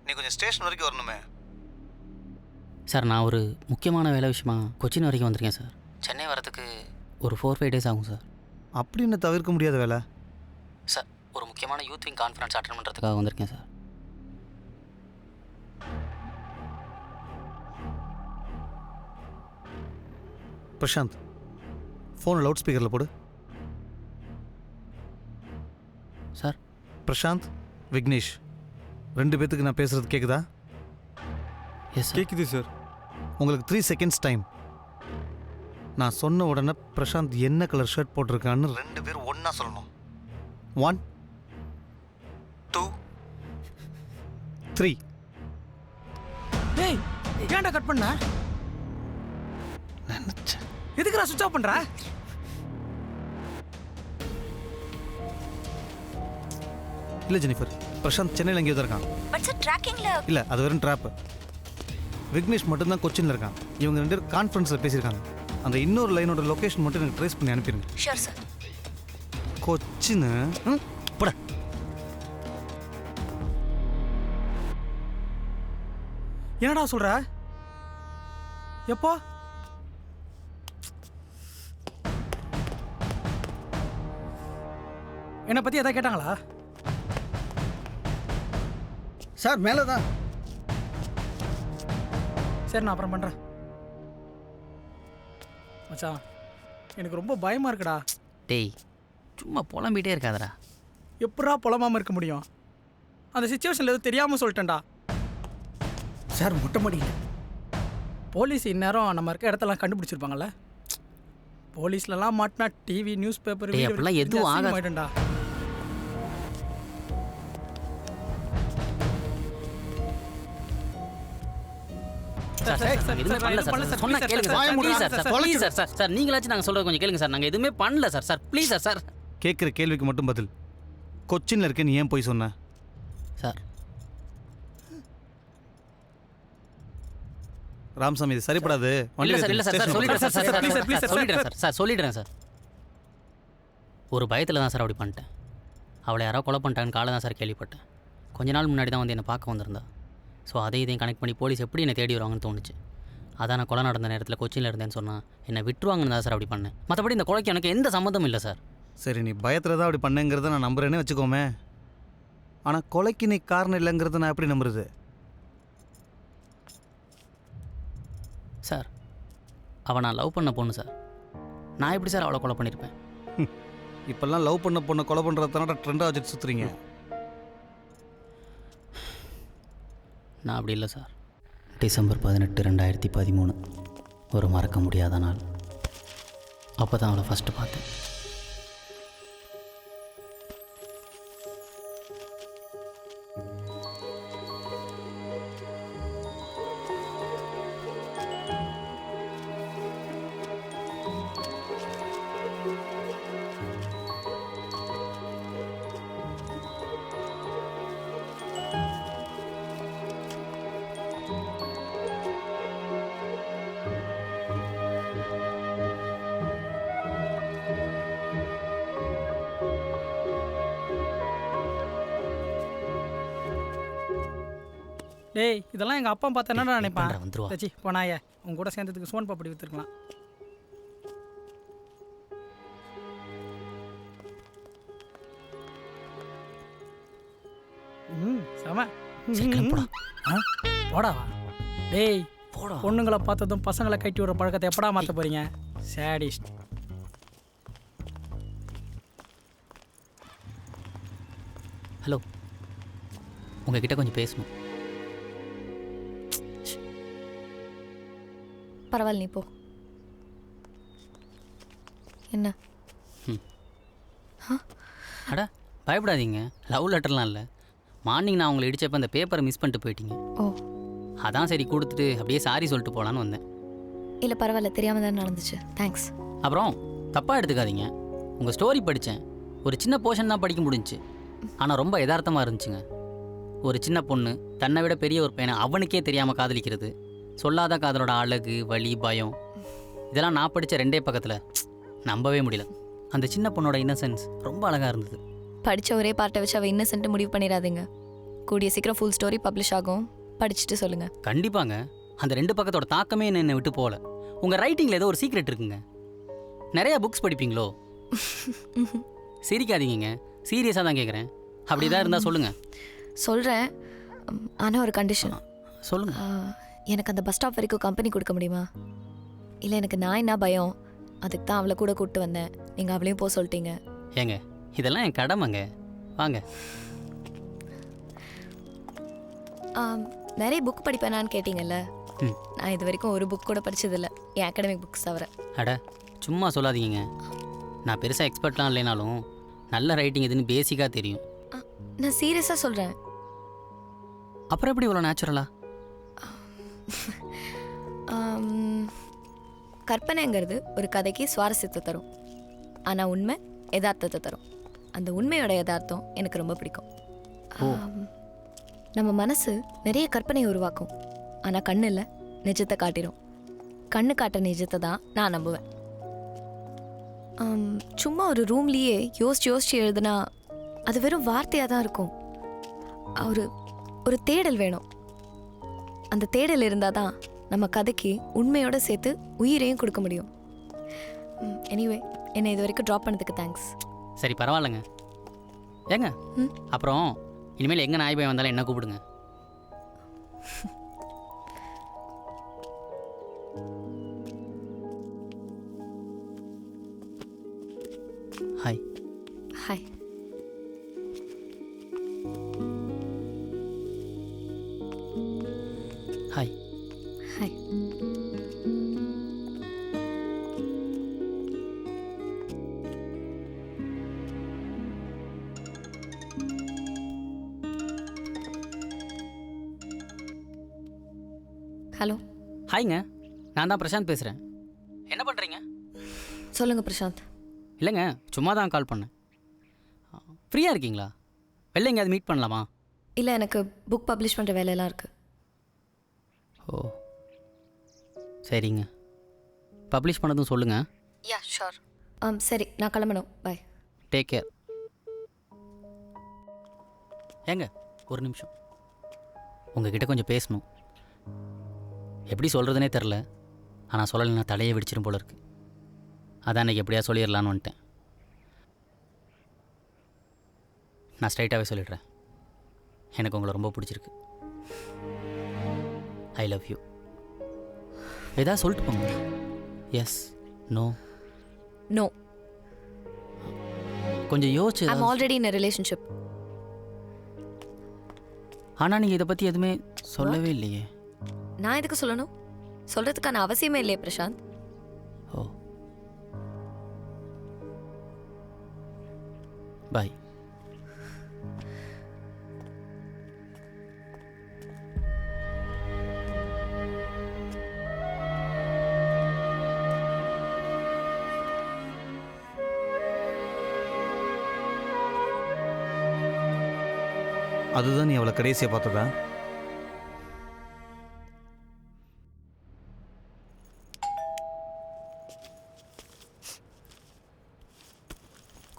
நீ கொஞ்சம் ஸ்டேஷன் வரைக்கும் வரணுமே. சார் நான் ஒரு முக்கியமான வேலை விஷயமா கொச்சின் வரைக்கும் வந்திருக்கேன் சார். சென்னை வரதுக்கு ஒரு 4-5 டேஸ் ஆகும் சார். அப்படின்னு தவிர்க்க முடியாத வேலை சார். ஒரு முக்கியமான யூத் விங் கான்ஃபரன்ஸ் அட்டெண்ட் பண்ணுறதுக்காக வந்திருக்கேன் சார். பிரசாந்த் ஃபோனை லவுட் ஸ்பீக்கரில் போடு. சார் பிரசாந்த், விக்னேஷ் 2 பேத்துக்கு நான் பேசுகிறது கேட்குதா? எஸ் கேட்குது சார். உங்களுக்கு 3 செகண்ட்ஸ் டைம். நான் சொன்ன உடனே பிரசாந்த் என்ன கலர் ஷர்ட் போட்டிருக்கான்னு 2 பேர் ஒன்றா சொல்லணும். 1 2 3. டேய் ஏன்டா கட் பண்ண? நினச்சேன். எதுக்குடா சுவிட்ச் ஆஃப் பண்ணுற? இல்லை ஜெனிஃபர், பிரசாந்த் சென்னையில் எங்கேயோ தான் இருக்கான். பட் சார் ட்ராக்கிங்ல இல்லை அது வெறும் ட்ராப்பு. விக்னேஷ் மட்டும்தான் கொச்சினில் இருக்கான். இவங்க 2 பேரும் கான்ஃபரன்ஸில் பேசியிருக்காங்க. அந்த இன்னொரு லைனோட லொக்கேஷன் மட்டும் எனக்கு ட்ரேஸ் பண்ணி அனுப்பிடுங்க. Sure sir. கொச்சின் போட. என்னடா சொல்ற? எப்போ? என்னை பற்றி எதாவது கேட்டாங்களா? சார் மேலே தான். சரி நான் அப்புறம் பண்ணுறேன். மச்சான் எனக்கு ரொம்ப பயமாக இருக்குடா. டேய் சும்மா புலம்பிகிட்டே இருக்காதடா. எப்படா புலமாமல் இருக்க முடியும்? அந்த சிச்சுவேஷனில் எதுவும் தெரியாமல் சொல்லிட்டேன்டா. சார் முட்டை மாடியில் போலீஸ் இந்நேரம் நம்ம இருக்க இடத்தெல்லாம் கண்டுபிடிச்சிருப்பாங்கல்ல. போலீஸ்லலாம் மாட்டினா டிவி நியூஸ் பேப்பர் டேய் அப்படிலாம் எதுவும் ஆகாது. ஆகிட்டேன்டா. எதுவுமே பண்ணல சார். சொன்னா கேளுங்க sir. Please sir. Please sir. Sir நீங்களாச்சும் நாங்கள் சொல்கிறது கொஞ்சம் கேளுங்க சார். நாங்கள் எதுவுமே பண்ணல sir. Sir please sir. Sir கேட்குற கேள்விக்கு மட்டும் பதில். கொச்சினில் இருக்கேன்னு ஏன் போய் சொன்ன? சார் ராம்சாமி இது சரிப்படாது. இல்லை சார். இல்லை சார். சார் சொல்லிடுறேன் சார். சொல்லிடுறேன் சார். சார் சொல்லிடுறேன் சார். ஒரு பயத்தில் தான் சார் அப்படி பண்ணிட்டேன். அவளை யாரோ கொலை பண்ணிட்டாங்கன்னு காலை தான் சார் கேள்விப்பட்டேன். கொஞ்ச நாள் முன்னாடி தான் வந்து என்னை பார்க்க வந்திருந்தா. ஸோ இதையும் கனெக்ட் பண்ணி போலீஸ் எப்படி என்னை தேடி வருவாங்கன்னு தோணுச்சு. அதான் நான் கொலை நடந்த நேரத்தில் கொச்சினில் இருந்தேன்னு சொன்னால் என்னை விட்டுருவாங்கன்னு தான் சார் அப்படி பண்ணேன். மற்றபடி இந்த கொலைக்கு எனக்கு எந்த சம்மந்தமும் இல்லை சார். சரி நீ பயத்தில் தான் அப்படி பண்ணேங்கிறத நான் நம்புறேன்னே வச்சுக்கோமே. ஆனால் கொலைக்கு நீ காரணம் இல்லைங்கிறத நான் எப்படி நம்புறது? சார் அவள் நான் லவ் பண்ண பொண்ணு சார். நான் எப்படி சார் அவளை கொலை பண்ணியிருப்பேன்? இப்போல்லாம் லவ் பண்ண பொண்ணை கொலை பண்ணுறதுனால ட்ரெண்டாக வச்சுட்டு சுற்றுறீங்க. நான் அப்படி இல்லை சார். டிசம்பர் 18, 2013 ஒரு மறக்க முடியாத நாள். அப்போ தான் அவளை ஃபஸ்ட்டு பார்த்தேன். டேய் இதெல்லாம் எங்கள் அப்பா பார்த்தா என்னடா நினைப்பான்? வந்துருவா. தச்சி போனாயே உங்க கூட சேர்ந்ததுக்கு சோன் பாப்படி விற்றுருக்கலாம். செம. போடாவா? டேய் பொண்ணுங்களை பார்த்ததும் பசங்களை கட்டி விடுற பழக்கத்தை எப்படா மாற்ற போறீங்க? சேடிஸ்ட். ஹலோ, உங்ககிட்ட கொஞ்சம் பேசணும். பரவாயில்ல, நீ போ. என்ன? அட பயப்படாதீங்க, லவ் லெட்டர்லாம் இல்லை. மார்னிங் நான் உங்களை இடிச்சப்போ அந்த பேப்பரை மிஸ் பண்ணிட்டு போயிட்டீங்க. ஓ, அதான் சரி கொடுத்துட்டு அப்படியே சாரி சொல்லிட்டு போகலான்னு வந்தேன். இல்லை பரவாயில்ல, தெரியாமல் தான் நடந்துச்சு. தேங்க்ஸ். அப்புறம் தப்பாக எடுத்துக்காதீங்க, உங்கள் ஸ்டோரி படித்தேன். ஒரு சின்ன போர்ஷன் தான் படிக்க முடிஞ்சுச்சு. ஆனால் ரொம்ப யதார்த்தமாக இருந்துச்சுங்க. ஒரு சின்ன பொண்ணு தன்னை விட பெரிய ஒரு பையனை அவனுக்கே தெரியாமல் காதலிக்கிறது, சொல்லாத காதலோட அழகு, வலி, பயம், இதெல்லாம் நான் படித்த 2 பக்கத்தில் நம்பவே முடியல. அந்த சின்ன பொண்ணோட இன்னசென்ஸ் ரொம்ப அழகாக இருந்தது. படித்த ஒரே பார்ட்டை வச்சு அவள் இன்னசென்ட்டு முடிவு பண்ணிடாதீங்க. கூடிய சீக்கிரம் ஃபுல் ஸ்டோரி பப்ளிஷ் ஆகும், படிச்சுட்டு சொல்லுங்கள். கண்டிப்பாங்க. அந்த 2 பக்கத்தோட தாக்கமே என்னை விட்டு போகல. உங்கள் ரைட்டிங்கில் ஏதோ ஒரு சீக்ரெட் இருக்குங்க. நிறையா புக்ஸ் படிப்பீங்களோ? சிரிக்காதீங்க, சீரியஸாக தான் கேட்குறேன். அப்படி தான் இருந்தால் சொல்லுங்கள். சொல்கிறேன், ஆனால் ஒரு கண்டிஷன். சொல்லுங்கள். எனக்கு அந்த பஸ் ஸ்டாப் வரைக்கும் கம்பெனி கொடுக்க முடியுமா? இல்லை, எனக்கு நான் என்ன பயம், அதுக்கு தான் அவளை கூட கூப்பிட்டு வந்தேன். நீங்கள் அவளையும் போக சொல்லிட்டீங்க. ஏங்க, இதெல்லாம் என் கடமைங்க. வாங்க. நிறைய புக் படிப்பேனான்னு கேட்டிங்கல்ல. நான் இது வரைக்கும் ஒரு புக் கூட படித்ததில்லை, என் அகாடமிக் புக்ஸ் தவிர. அட சும்மா சொல்லாதீங்க. நான் பெருசாக எக்ஸ்பர்ட்லாம் இல்லைனாலும் நல்ல ரைட்டிங் எதுன்னு பேசிக்காக தெரியும். நான் சீரியஸாக சொல்கிறேன். அப்புறம் எப்படி இவ்வளோ நேச்சுரலா? கற்பனைங்கிறது ஒரு கதைக்கு சுவாரஸ்யத்தை தரும், ஆனால் உண்மை யதார்த்தத்தை தரும். அந்த உண்மையோட யதார்த்தம் எனக்கு ரொம்ப பிடிக்கும். நம்ம மனசு நிறைய கற்பனையை உருவாக்கும், ஆனால் கண்ணு இல்லை, நிஜத்தை காட்டிடும். கண்ணு காட்ட நிஜத்தை தான் நான் நம்புவேன். சும்மா ஒரு ரூம்லேயே யோசிச்சு எழுதுனா அது வெறும் வார்த்தையாக தான் இருக்கும். ஒரு தேடல் வேணும். அந்த தேடல் இருந்தால் தான் நம்ம கதைக்கு உண்மையோடு சேர்த்து உயிரையும் கொடுக்க முடியும். எனிவே, என்னை இது வரைக்கும் ட்ராப் பண்ணதுக்கு தேங்க்ஸ். சரி, பரவாயில்லைங்க. ஏங்க, அப்புறம் இனிமேல் எங்கே நாய் பயம் வந்தாலும் என்ன கூப்பிடுங்க. Hi. Hi. Hi. Hi. Hello. ஹாய்ங்க, நான் தான் பிரசாந்த் பேசுகிறேன். என்ன பண்ணுறீங்க? சொல்லுங்கள் பிரசாந்த். இல்லைங்க, சும்மா தான் கால் பண்ணேன். ஃப்ரீயாக இருக்கீங்களா? வெளில எங்கேயாவது மீட் பண்ணலாமா? இல்லை, எனக்கு புக் பப்ளிஷ் பண்ணுற வேலையெல்லாம் இருக்குது. ஓ சரிங்க, பப்ளிஷ் பண்ணதும் சொல்லுங்கள். Yeah sure. சரி, நான் கிளம்பணும். பாய். Take care. ஏங்க, ஒரு நிமிஷம் உங்ககிட்ட கொஞ்சம் பேசணும். எப்படி சொல்கிறதுனே தெரில, ஆனால் சொல்லலைன்னா தலையே வெடிச்சிடும் போல இருக்கு. அதான் அன்றைக்கி எப்படியா சொல்லிடலான்னு வந்துட்டேன். நான் ஸ்ட்ரைட்டாகவே சொல்லிடுறேன், எனக்கு உங்களை ரொம்ப பிடிச்சிருக்கு. I love you. ஏதாவது சொல்லிட்டு போங்க. Yes, no? நோ. கொஞ்சம் யோசிச்சு. I am already in a relationship. ஆனால் நீங்கள் இதை பற்றி எதுவுமே சொல்லவே இல்லையே. நான் எதுக்கு சொல்லணும்? சொல்கிறதுக்கான அவசியமே இல்லையே பிரசாந்த். ஓ, பாய். அதுதான் நீ அவளை கடைசியாக பார்த்ததா?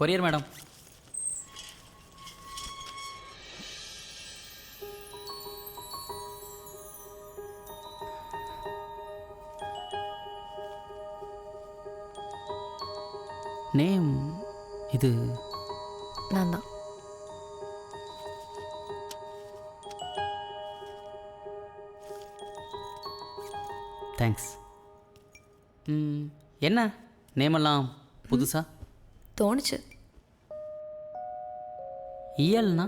Courier madam. நேம் இது நான் தான். தேங்க்ஸ். என்ன நேமெல்லாம் புதுசா தோணுச்சு. இயல்னா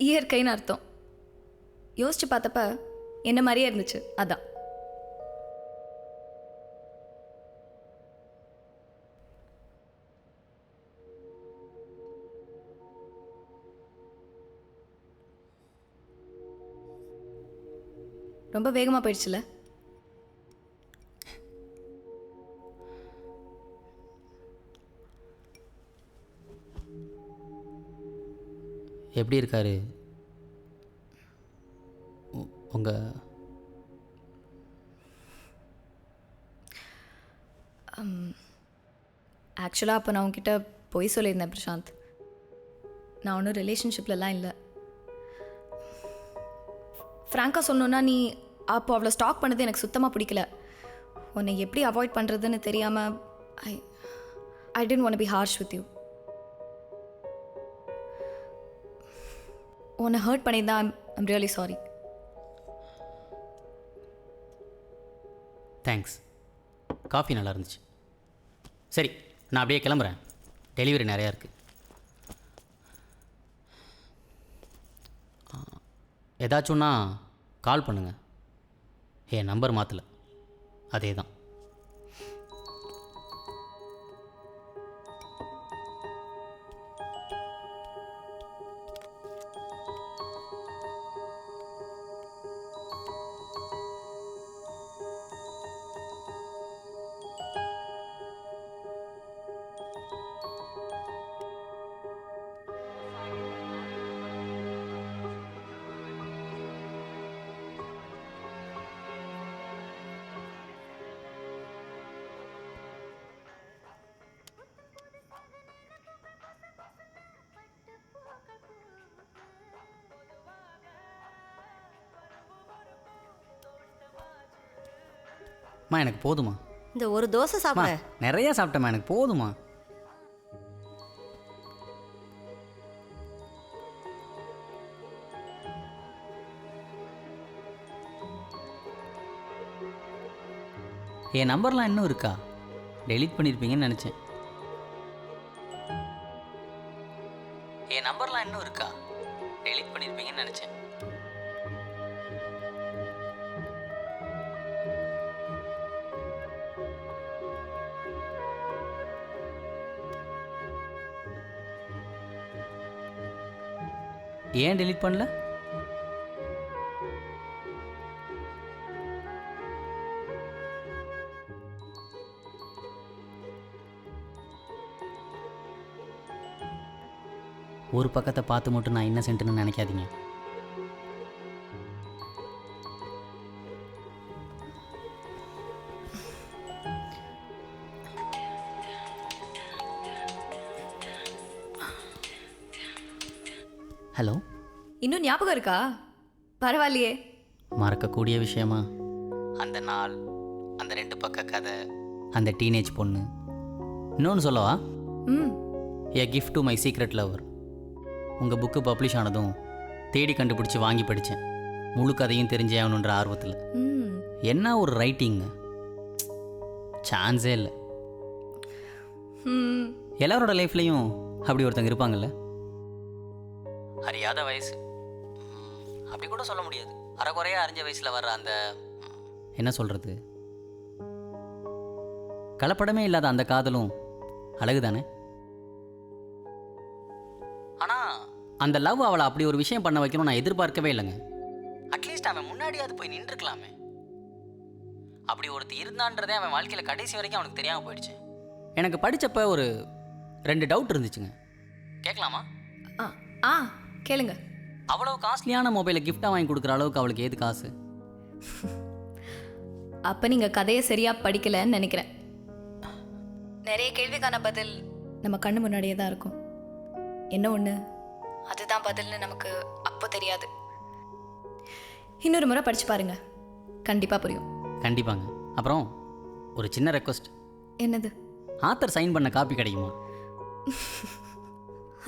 இயற்கைன்னு அர்த்தம். யோசிச்சு பார்த்தப்ப என்ன மாதிரியே இருந்துச்சு, அதான். ரொம்ப வேகமாக போயிடுச்சுல. எப்படி இருக்காரு உங்கள் ஆக்சுவலாக அப்போ நான் உங்ககிட்ட பொய் சொல்லியிருந்தேன் பிரசாந்த். நான் ஒன்றும் ரிலேஷன்ஷிப்லலாம் இல்லை. ஃப்ராங்காக சொன்னோன்னா நீ அப்போ அவ்வளோ ஸ்டாக் பண்ணது எனக்கு சுத்தமாக பிடிக்கல. உன்னை எப்படி அவாய்ட் பண்ணுறதுன்னு தெரியாமல் I didn't want be harsh with you. உன்னை ஹர்ட் பண்ணியிருந்தா I'm really sorry. Thanks. Coffee நல்லா இருந்துச்சு. சரி, நான் அப்படியே கிளம்புறேன். டெலிவரி நிறையா இருக்குது. ஏதாச்சும்னா கால் பண்ணுங்கள். என் நம்பர் மாற்றலை, அதே தான். அம்மா எனக்கு போதுமா? இந்த ஒரு தோசை சாப்பிட நிறையா சாப்பிட்டேம்மா, எனக்கு போதுமா? என் நம்பர்லாம் இன்னும் இருக்கா? டெலீட் பண்ணியிருப்பீங்கன்னு நினச்சேன். என் நம்பர்லாம் இன்னும் இருக்கா? டெலீட் பண்ணியிருப்பீங்கன்னு நினச்சேன். ஏன் டெலீட் பண்ணல? ஒரு பக்கத்தை பார்த்து மட்டும் நான் இன்னசென்ட்னு நினைக்காதீங்க. ஹலோ, இன்னும் ஞாபகம் இருக்கா? பரவாயில்லையே. மறக்கக்கூடிய விஷயமா? அந்த நாள், அந்த 2 பக்க கதை, அந்த டீனேஜ் பொண்ணு. இன்னொன்று சொல்லவா? A gift to my secret lover. உங்கள் புக்கு பப்ளிஷ் ஆனதும் தேடி கண்டுபிடிச்சி வாங்கி படித்தேன். முழு கதையும் தெரிஞ்சே ஆகணுன்ற ஆர்வத்தில். என்ன ஒரு ரைட்டிங்க, சான்ஸே இல்லை. எல்லாரோட லைஃப்லையும் அப்படி ஒருத்தங்க இருப்பாங்கல்ல. அறியாத வயசு, அப்படி கூட சொல்ல முடியாது, அரைக்குறையாக அறிஞ்ச வயசில் வர்ற அந்த என்ன சொல்கிறது, கலப்படமே இல்லாத அந்த காதலும் அழகு தானே. ஆனால் அந்த லவ் அவளை அப்படி ஒரு விஷயம் பண்ண வைக்கணும் நான் எதிர்பார்க்கவே இல்லைங்க. அட்லீஸ்ட் அவன் முன்னாடியாவது போய் நின்றுக்கலாமே. அப்படி ஒருத்தர் இருந்தான்றதே அவன் வாழ்க்கையில் கடைசி வரைக்கும் அவனுக்கு தெரியாமல் போயிடுச்சு. எனக்கு படித்தப்ப ஒரு 2 டவுட் இருந்துச்சுங்க. கேட்கலாமா? கேளுங்க. அவ்வளோ காஸ்ட்லியான மொபைலை கிஃப்டாக வாங்கி கொடுக்குற அளவுக்கு அவளுக்கு ஏது காசு? அப்போ நீங்கள் கதையை சரியாக படிக்கலைன்னு நினைக்கிறேன். நிறைய கேள்விக்கான பதில் நம்ம கண்ணு முன்னாடியே தான் இருக்கும். என்ன ஒன்று, அதுதான் பதில்னு நமக்கு அப்போ தெரியாது. இன்னொரு முறை படித்து பாருங்க, கண்டிப்பாக புரியும். கண்டிப்பாங்க. அப்புறம் ஒரு சின்ன ரெக்வஸ்ட். என்னது? ஆத்தர் சைன் பண்ண காப்பி கிடைக்குமா?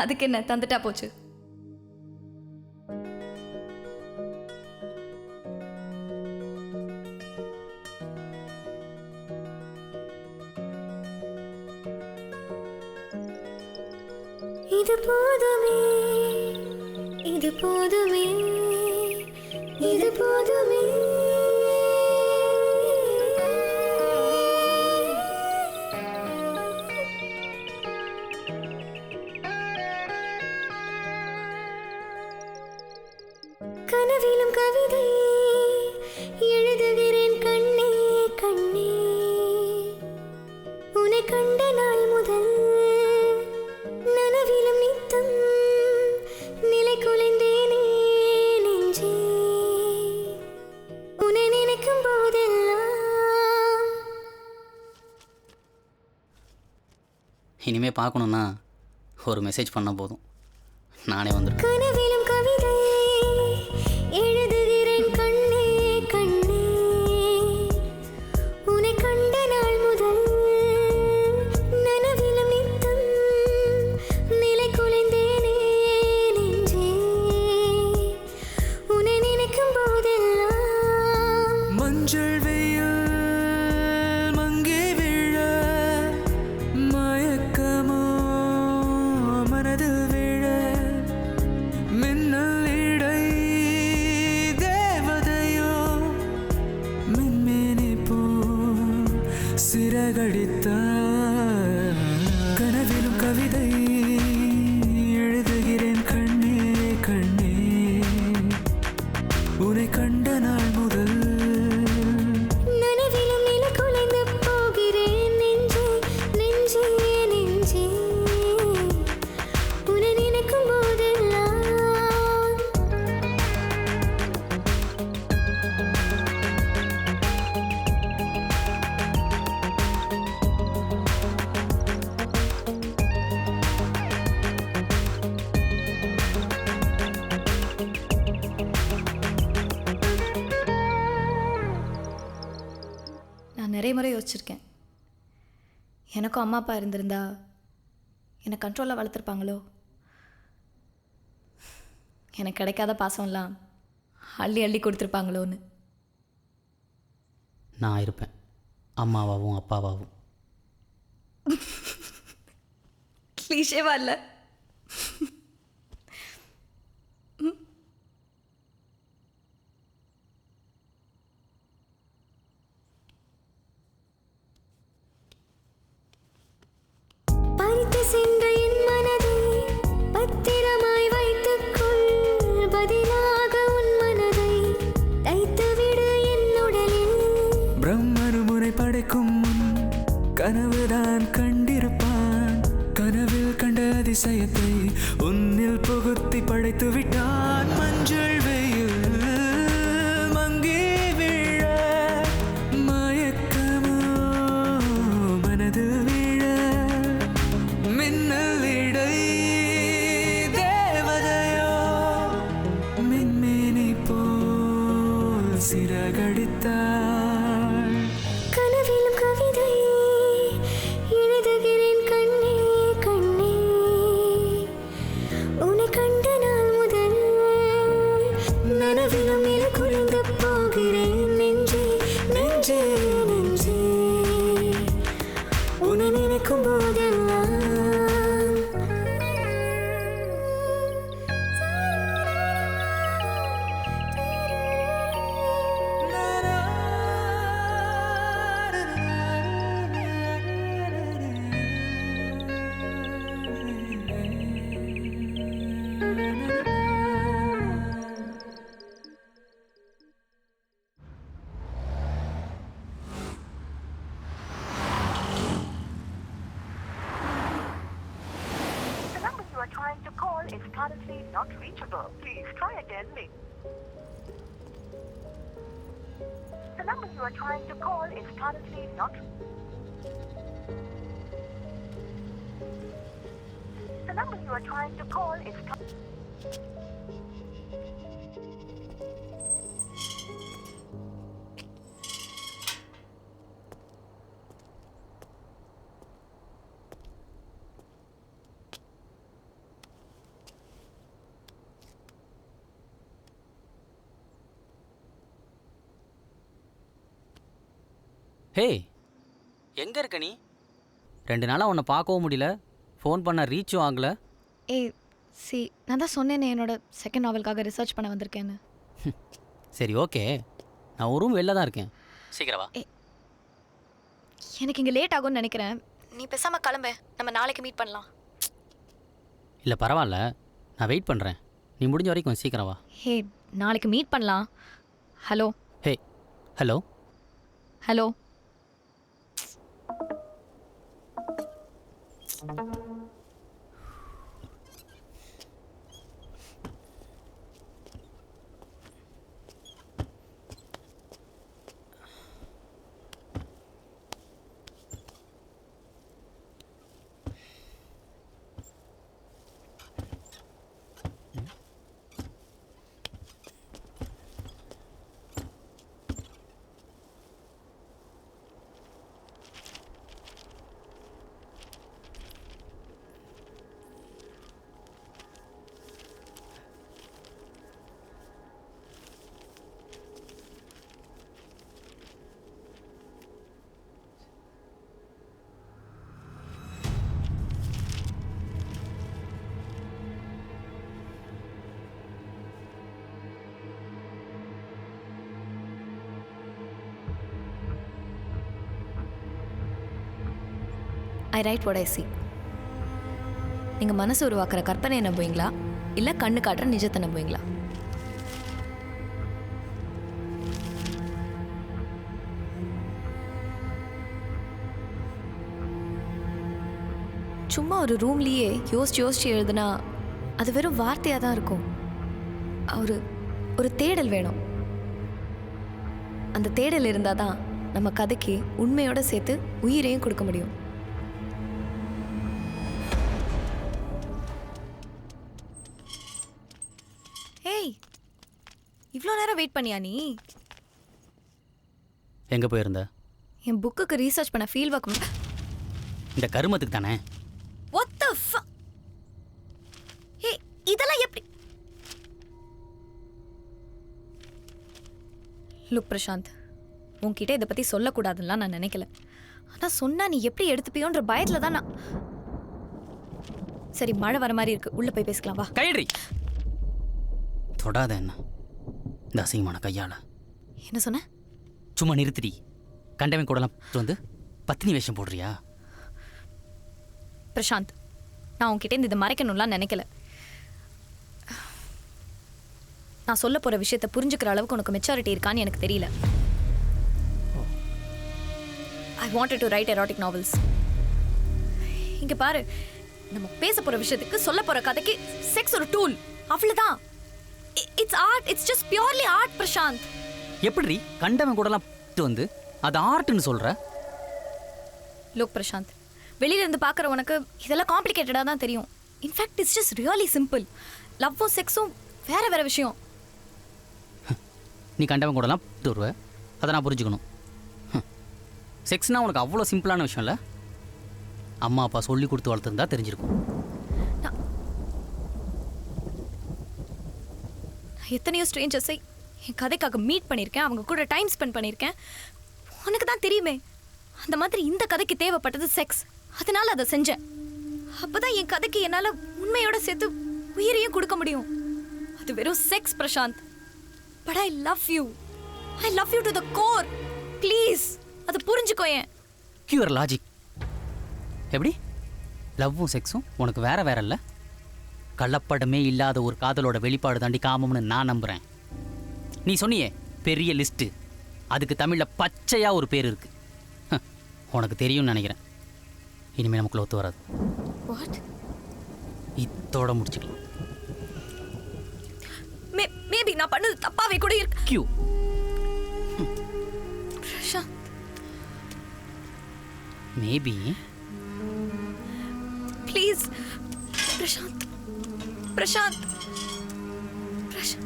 அதுக்கு என்ன, தந்துட்டா போச்சு. இது போதுமே இது போதுமே இது போதுமே கனவிலும் கவிதை எழுதுகிறேன் கண்ணே கண்ணே உன்னை கண்ட நாள் முதல் நனவிலும் நித்தம் நிலை குலைந்தேனே நெஞ்சே உன்னை நினைக்கும் போதெல்லாம். இனிமே பார்க்கணுன்னா ஒரு மெசேஜ் பண்ணால் போதும், நானே வந்துடுவேன். கனவிலும் கவிதை எழுதுகிறேன் கண்ணே கண்ணே உன்னை கண்ட நாள் முதல் நனவிலும் நித்தம் நிலை குலைந்தேனே நெஞ்சே உன்னை நினைக்கும் போதெல்லாம். மஞ்சள் வெயில் மங்கி விழ மயக்கமோ மனதில் விழ மின்னல் இடை தேவதையோ மின்மேனி போ சிறகடித்த கனவிலும் கவிதை எழுதுகிறேன் கண்ணே கண்ணே உன்னை கண்ட நாள் முதல் நனவிலும் நிலை குலைந்து போகிறேன் நெஞ்சே நெஞ்சே நெஞ்சே உன்னை நினைக்கும் போதெல்லாம். நான் நிறைய முறை யோசிச்சிருக்கேன், எனக்கும் அம்மா அப்பா இருந்திருந்தா என்னை கண்ட்ரோலில் வளர்த்துருப்பாங்களோ, எனக்கு கிடைக்காத பாசம்லாம் அள்ளி அள்ளி கொடுத்துருப்பாங்களோன்னு. நான் இருப்பேன் அம்மாவாகவும் அப்பாவாகவும். கிளீஷேவா இல்லை? பறித்து சென்ற என் மனதை பத்திரமாய் வைத்துக்கொள், பதிலாக உன் மனதை தைத்துவிடு என் உடலில். பிரம்மனு முறை படைக்கும் முன் கனவுதான் கண்டிருப்பான், கனவில் கண்ட அதிசயத்தை உன்னில் புகுத்தி படைத்து விட்டான். மஞ்சள் வெயில் மங்கி விழ மயக்கமோ மனதில் விழ மின்னல் இடை தேவதையோ மின்மேனி போல் சிறகடித்தாள். கனவிலும் கவிதை எழுதுகிறேன் கண்ணே கண்ணே உன்னை கண்ட நாள் முதல் நனவிலும் நிலை குலைந்து போகிறேன் நெஞ்சே நெஞ்சே நெஞ்சே உன்னை நினைக்கும் போதெல்லாம். The number you are trying to call is currently not reachable. Please try again later. The number you are trying to call is currently not. The number you are trying to call is. ஹே, எங்கே இருக்க நீ? 2 நாளாக உன்னை பார்க்கவும் முடியல, phone பண்ண ரீச்சும் ஆகலை. ஏய் சி நான் தான் சொன்னேனே என்னோட செகண்ட் நாவலுக்காக ரிசர்ச் பண்ண வந்திருக்கேன்னு. சரி ஓகே, நான் ஒரு ரூம் வெளில தான் இருக்கேன், சீக்கிரம் வா. எனக்கு இங்கே லேட் ஆகும்னு நினைக்கிறேன். நீ பேசாமல் கிளம்பு, நம்ம நாளைக்கு மீட் பண்ணலாம். இல்லை பரவாயில்ல, நான் வெயிட் பண்ணுறேன். நீ முடிஞ்ச வரைக்கும் கொஞ்சம் சீக்கிரம் வா. ஹே நாளைக்கு மீட் பண்ணலாம். Hello hey hello hello. I right what I C. நீங்கள் மனசு உருவாக்குற கற்பனை நம்புவீங்களா இல்லை கண்ணு காட்டுற நிஜத்தை நம்புவீங்களா? சும்மா ஒரு ரூம்லேயே யோசிச்சு எழுதுனா அது வெறும் வார்த்தையாக தான் இருக்கும். ஒரு தேடல் வேணும். அந்த தேடல் இருந்தால் தான் நம்ம கதைக்கு உண்மையோட சேர்த்து உயிரையும் கொடுக்க முடியும். ஏய், இவ்வளோ நேரம் வெயிட் பண்ணியா நீ? எங்கே போயிருந்த? என் புக்குக்கு ரீசர்ச் பண்ண ஃபீல் ஒர்க். இந்த கருமத்துக்கு தானே. What the fuck? ஏய், இதெல்லாம் எப்படி? லுக் பிரசாந்த், உன்கிட்ட இதை பற்றி சொல்லக்கூடாதுலாம் நான் நினைக்கல. ஆனால் சொன்னால் நீ எப்படி எடுத்துப்பியோன்ற பயத்தில் தான் நான். சரி, மழை வர மாதிரி இருக்கு, உள்ளே போய் பேசிக்கலாம் வா. கையடி தொடாத என்ன இந்த அசிங்கமான கையால். என்ன சொன்ன? சும்மா நிறுத்திடி. கண்டவன் கூடலாம் வந்து பத்தினி வேஷம் போடுறியா? பிரசாந்த், நான் உன்கிட்ட இதை மறைக்கணும்லாம் நினைக்கல. நான் சொல்ல போகிற விஷயத்தை புரிஞ்சுக்கிற அளவுக்கு உனக்கு மெச்சாரிட்டி இருக்கான்னு எனக்கு தெரியல. I wanted to right erotic novels. இங்கே பாரு, நம்ம பேச போகிற விஷயத்துக்கு சொல்ல போகிற கதைக்கு செக்ஸ் ஒரு டூல், அவ்வளோதான். It's art, it's just purely art Prashanth. எப்படி கண்டவன் கூடலாம் வந்து அது ஆர்ட்னு சொல்கிற? லுக் பிரசாந்த், வெளியில இருந்து பார்க்குற உனக்கு இதெல்லாம் காம்ப்ளிகேட்டடாக தான் தெரியும். In fact it's just really simple. லவ்வும் செக்ஸும் வேற வேற விஷயம். நீ கண்டவன் கூடலாம் வருவ, அதை நான் புரிஞ்சுக்கணும். செக்ஸ்னால் உனக்கு அவ்வளோ சிம்பிளான விஷயம் இல்லை. அம்மா அப்பா சொல்லி கொடுத்து வளர்த்துருந்தா தெரிஞ்சிருக்கும். நான் எத்தனையோ ஸ்ட்ரேஞ்சர்ஸை என் கதைக்காக மீட் பண்ணியிருக்கேன், அவங்க கூட டைம் ஸ்பெண்ட் பண்ணியிருக்கேன். உனக்கு தான் தெரியுமே, அந்த மாதிரி இந்த கதைக்கு தேவைப்பட்டது செக்ஸ். அதனால அதை செஞ்சேன். அப்போதான் என் கதைக்கு என்னால் உண்மையோட சேர்த்து உயிரையும் கொடுக்க முடியும். அது வெறும் sex Prashanth. But I love you. I love you to the core. Please அதை புரிஞ்சுக்கோ. ஏன் கியூர் லாஜிக் எப்படி? லவ்வும் செக்ஸும் உனக்கு வேற வேற இல்லை. கள்ளப்படமே இல்லாத ஒரு காதலோட வெளிப்பாடு தாண்டி காமம்னு நான் நம்புகிறேன். நீ சொன்னியே பெரிய லிஸ்ட்டு, அதுக்கு தமிழில் பச்சையாக ஒரு பேர் இருக்கு. உனக்கு தெரியும்னு நினைக்கிறேன். இனிமேல் நமக்குள்ள ஒத்து வராது. வாட்? இதோட முடிச்சுக்கலாம். மேபி நான் பண்ணது தப்பாவே கூட இருக்கு. கியூ பிரசாந்த், மேபி ப்ளீஸ் பிரசாந்த், பிரசாந்த், பிரசாந்த்.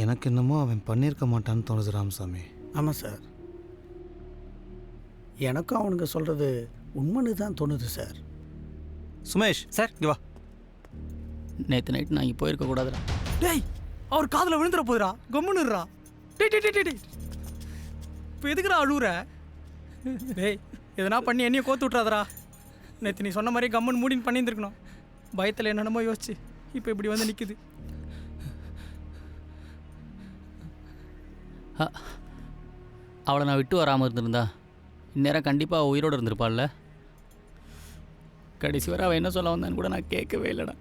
எனக்கு என்னமோ அவன் பண்ணியிருக்க மாட்டான்னு தோணுது ராமசாமி. ஆமாம் சார், எனக்கும் அவனுங்க சொல்கிறது உண்மைன்னு தான் தோணுது சார். சுமேஷ் சார் இங்கே வா. நேற்று நைட் நான் இங்கே போயிருக்க கூடாதுடா. டேய், அவர் காதில் விழுந்துற போதுடா, கம்முன்னுறா. டே டே டே டே இப்போ எதுக்குடா அழுவுற? டேய் எதனா பண்ணி என்னையும் கோத்து விட்றாதடா. நேற்று நீ சொன்ன மாதிரி கம்முன்னு மூடின்னு பண்ணியிருந்துருக்கணும். பயத்தில் என்னென்னமோ யோசிச்சு இப்போ இப்படி வந்து நிற்குது. அவளை நான் விட்டு வராமல் இருந்திருந்தா இந்நேரம் கண்டிப்பாக உயிரோடு இருந்திருப்பாள்ல. கடைசி வரை அவள் என்ன சொல்ல வந்தான்னு கூட நான் கேட்கவே இல்லைடா.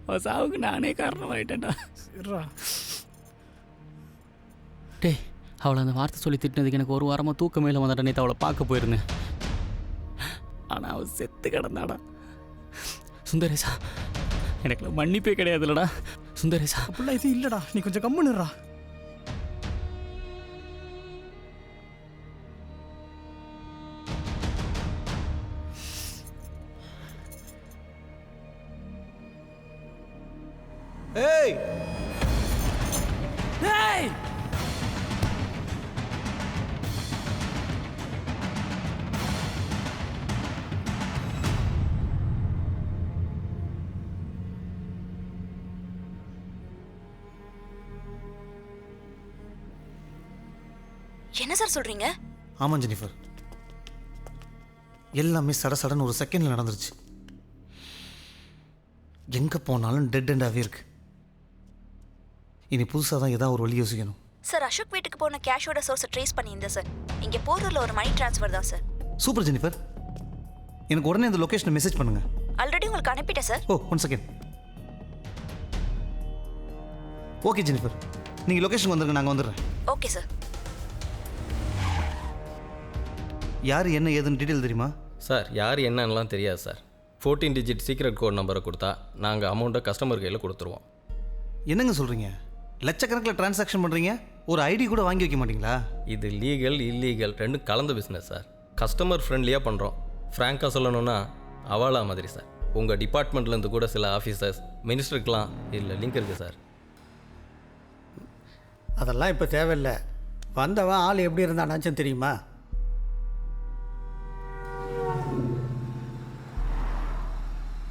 அவள் சாவுக்கு நானே காரணமாயிட்டேன்டா. டேய் அவளை அந்த வார்த்தை சொல்லி திட்டினதுக்கு எனக்கு ஒரு வாரமாக தூக்கமே இல்லை வந்தாடா. நேற்று அவளை பார்க்க போயிருந்தேன். ஆனால் அவள் செத்து கிடந்தாடா. சுந்தரேசா எனக்கு மன்னிப்பே கிடையாதுல்லடா. சுந்தரேசா அப்படிலாம் இது இல்லைடா, நீ கொஞ்சம் கம்முன்னுறா. ஏய் ஏய் என்ன சார் சொல்றீங்க? ஆமாம் ஜெனிஃபர், எல்லாமே சடன்னு ஒரு செகண்டில் நடந்துருச்சு. எங்கே போனாலும் டெட் எண்டாகவே இருக்கு. இனி புதுசாக தான் ஏதாவது ஒரு வழி யோசிக்கணும். சார் அசோக் வீட்டுக்கு போன கேஷோட சோர்ஸை ட்ரேஸ் பண்ணியிருந்தேன் சார். இங்கே போரூரில் ஒரு மணி ட்ரான்ஸ்ஃபர் தான் சார். சூப்பர் ஜெனிஃபர், எனக்கு உடனே இந்த லொக்கேஷனை மெசேஜ் பண்ணுங்க. ஆல்ரெடி உங்களுக்கு அனுப்பிட்டேன் சார். ஓ 1 செகண்ட். ஓகே ஜெனிஃபர், நீங்கள் லொக்கேஷன் வந்துருங்க, நாங்கள் வந்துடுறேன். Okay sir. யார் என்ன ஏதுன்னு டீட்டெயில் தெரியுமா? சார் யார் என்னன்னெலாம் தெரியாது சார். 14 டிஜிட் சீக்ரெட் கோட் நம்பரை கொடுத்தா நாங்கள் அமௌண்ட்டை கஸ்டமர் கையில் கொடுத்துருவோம். என்னங்க சொல்கிறீங்க? லட்சக்கணக்கில் டிரான்சாக்ஷன் பண்ணுறீங்க, ஒரு ஐடி கூட வாங்கி வைக்க மாட்டீங்களா? இது லீகல் இல்லீகல் ரெண்டும் கலந்த பிஸ்னஸ் சார். கஸ்டமர் ஃப்ரெண்ட்லியாக பண்ணுறோம். ஃப்ராங்காக சொல்லணுன்னா அவாலா மாதிரி சார். உங்கள் டிபார்ட்மெண்ட்லேருந்து கூட சில ஆஃபீஸர்ஸ் மினிஸ்டருக்கெலாம் இதில் லிங்க் இருக்குது சார். அதெல்லாம் இப்போ தேவையில்லை. வந்தவன் ஆள் எப்படி இருந்தானாச்சும் தெரியுமா?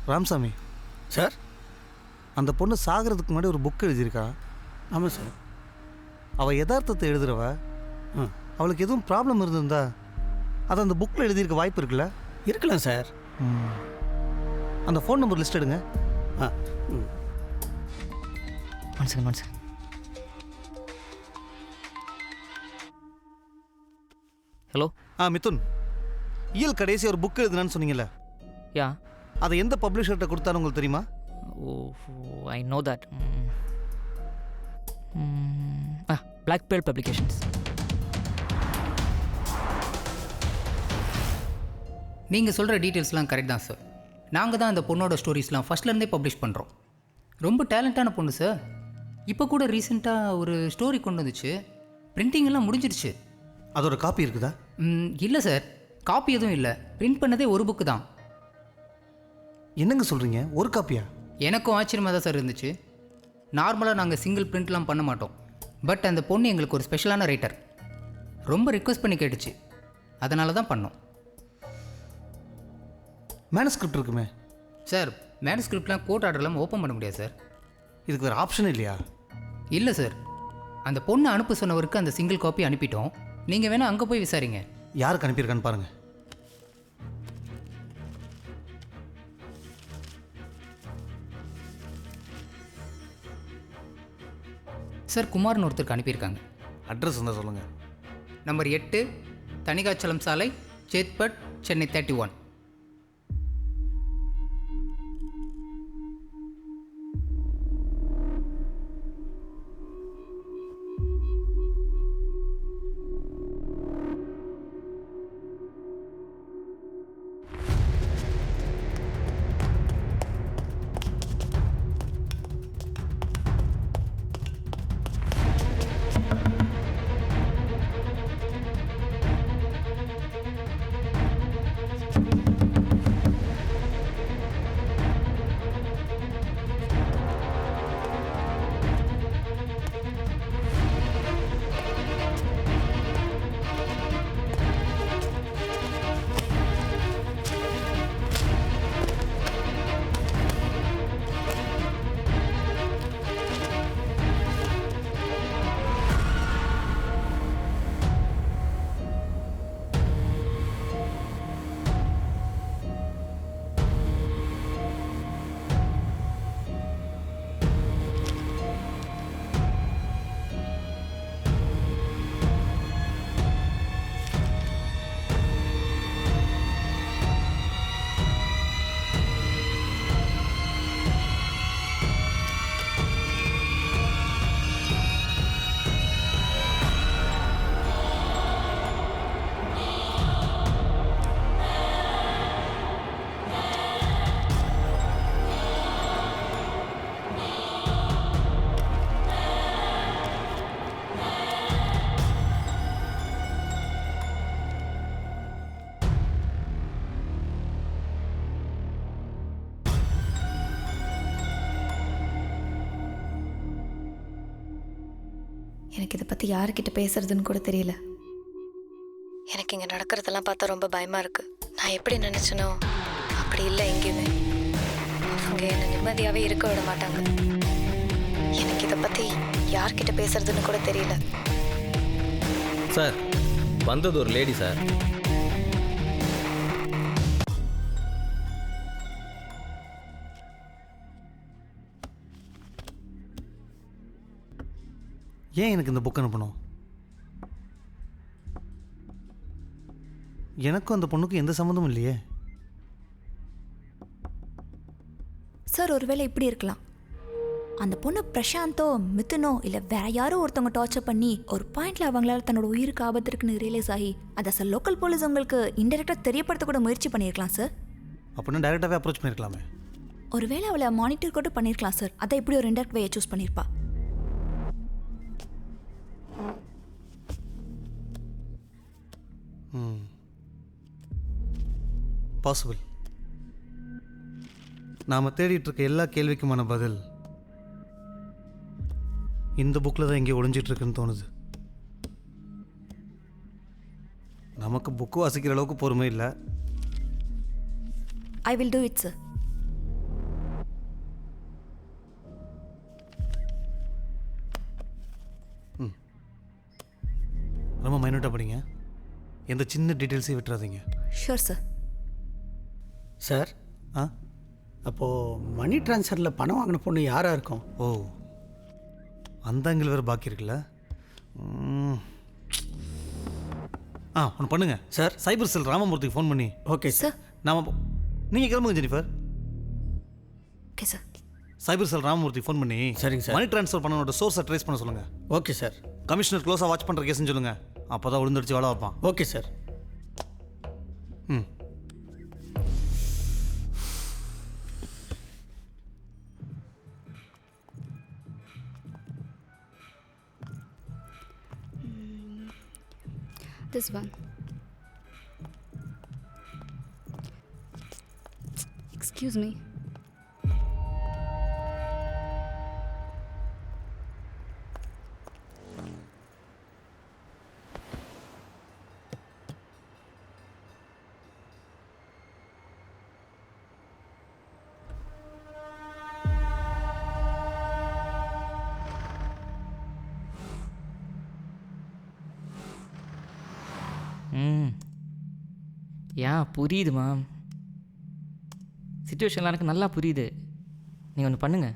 ராமசாமி சார், அந்த பொண்ணு சாகிறதுக்கு முன்னாடி ஒரு புக் எழுதியிருக்கா. ஆமாம் சார். அவள் யதார்த்தத்தை எழுதுறவ. அவளுக்கு எதுவும் ப்ராப்ளம் இருந்திருந்தா அது அந்த புக்கில் எழுதியிருக்க வாய்ப்பு இருக்குல்ல? இருக்கலாம் சார். அந்த ஃபோன் நம்பர் லிஸ்ட் எடுங்க. One second. ஹலோ. மிதுன், இயல் கடைசி ஒரு புக் எழுதுனான்னு சொன்னீங்கல்ல? யா. அதை எந்த பப்ளிஷர்கிட்ட கொடுத்தான்னு உங்களுக்கு தெரியுமா? ஓ ஐ நோ தட். பிளாக் பேல் பப்ளிகேஷன்ஸ். நீங்கள் சொல்கிற டீட்டெயில்ஸ்லாம் கரெக்ட் தான் சார். நாங்கள் தான் அந்த பொண்ணோட ஸ்டோரிஸ்லாம் ஃபஸ்ட்லேருந்தே பப்ளிஷ் பண்ணுறோம். ரொம்ப டேலண்டான பொண்ணு சார். இப்போ கூட ரீசெண்டாக ஒரு ஸ்டோரி கொண்டு வந்துச்சு. பிரிண்டிங் எல்லாம் முடிஞ்சிருச்சு. அதோட காப்பி இருக்குதா? இல்லை சார், காப்பி எதுவும் இல்லை. பிரிண்ட் பண்ணதே ஒரு புக்கு தான். என்னங்க சொல்கிறீங்க? ஒரு காப்பியா? எனக்கும் ஆச்சரியமாக தான் சார் இருந்துச்சு. நார்மலாக நாங்கள் சிங்கிள் பிரிண்ட்லாம் பண்ண மாட்டோம். பட் அந்த பொண்ணு எங்களுக்கு ஒரு ஸ்பெஷலான ரைட்டர். ரொம்ப ரிக்வெஸ்ட் பண்ணி கேட்டுச்சு, அதனால தான் பண்ணோம். மேனுஸ்கிரிப்ட் இருக்குமே சார். மேனுஸ்கிரிப்ட்லாம் கோர்ட் ஆர்டர்லாம் ஓப்பன் பண்ண முடியாது சார். இதுக்கு வேறு ஆப்ஷன் இல்லையா? இல்லை சார், அந்த பொண்ணு அனுப்ப சொன்னவருக்கு அந்த சிங்கிள் காப்பி அனுப்பிட்டோம். நீங்கள் வேணால் அங்கே போய் விசாரிங்க. யாருக்கு அனுப்பியிருக்கான்னு பாருங்கள். சார், குமார்னு ஒருத்தருக்கு அனுப்பியிருக்காங்க. அட்ரஸ் இருந்தால் சொல்லுங்கள். நம்பர் 8 தனிகாச்சலம் சாலை, சேத்பட், சென்னை 31. எனக்கு இதை பற்றி யாருக்கிட்ட பேசுறதுன்னு கூட தெரியல. எனக்கு இங்கே நடக்கிறதெல்லாம் பார்த்தா ரொம்ப பயமாக இருக்குது. நான் எப்படி நினச்சனோ அப்படி இல்லை எங்கேயுமே. அவங்க என்னை நிம்மதியாகவே இருக்க விட மாட்டாங்க. எனக்கு இதை பற்றி யார்கிட்ட பேசுறதுன்னு கூட தெரியல. சார் வந்தது ஒரு லேடி சார். ஏன் எனக்கு இந்த புக் அனுப்பணும்? எனக்கும் அந்த பொண்ணுக்கும் எந்த சம்மந்தமும் இல்லையே. சார் ஒருவேளை இப்படி இருக்கலாம். அந்த பொண்ணு பிரசாந்தோ மிதுனோ இல்லை வேற யாரோ ஒருத்தவங்க டார்ச்சர் பண்ணி ஒரு பாயிண்ட்ல அவங்களால தன்னோட உயிருக்கு ஆபத்து இருக்குன்னு ரியலைஸ் ஆகி அதை சார் லோக்கல் போலீஸ் உங்களுக்கு இன்டெரக்டாக தெரியப்படுத்த கூட முயற்சி பண்ணியிருக்கலாம் சார். அப்படின்னா டைரெக்டாகவே அப்ரோச் பண்ணியிருக்கலாமே. ஒருவேளை அவளை மானிட்டர் கூட பண்ணியிருக்கலாம் சார். அதை இப்படி ஒரு இன்டெரக்ட் வேயை சூஸ் பண்ணியிருப்பா. பாசிபிள். நாம் தேடிட்டு இருக்க எல்லா கேள்விக்குமான பதில் இந்த புக்கில் தான் எங்கேயோ ஒளிஞ்சிட்ருக்குன்னு தோணுது. நமக்கு புக்கு வாசிக்கிற அளவுக்கு பொறுமை இல்லை. ஐ வில் டூ இட் சார். ரொம்ப மைனூட்டாக படிங்க. எந்த சின்ன டீட்டெயில்ஸையும் விட்டுறாதீங்க. Sure sir. சார் அப்போது மணி ட்ரான்ஸ்ஃபரில் பணம் வாங்கின பொண்ணு யாராக இருக்கும்? ஓ, அந்த ஆங்கிள் வேறு பாக்கி இருக்குல்ல. ஒன்று பண்ணுங்கள் சார். சைபர் செல் ராமமூர்த்திக்கு ஃபோன் பண்ணி. Okay sir. நீங்கள் கிளம்புங்க Jennifer. Okay sir. Cyber cell Ramamoorthy phone பண்ணி சரிங்க சார். மணி ட்ரான்ஸ்ஃபர் பண்ணனோட சோர்ஸை ட்ரேஸ் பண்ண சொல்லுங்கள். Okay sir. கமிஷனர் க்ளோஸாக வாட்ச் பண்ணுற கேஸ்ன்னு சொல்லுங்கள். அப்போ தான் விழுந்துடுச்சு வேலை வைப்பான். Okay sir. This one. Excuse me. புரியுது மேம். சிச்சுவேஷன்லாம் எனக்கு நல்லா புரியுது. நீங்கள் ஒன்று பண்ணுங்கள்.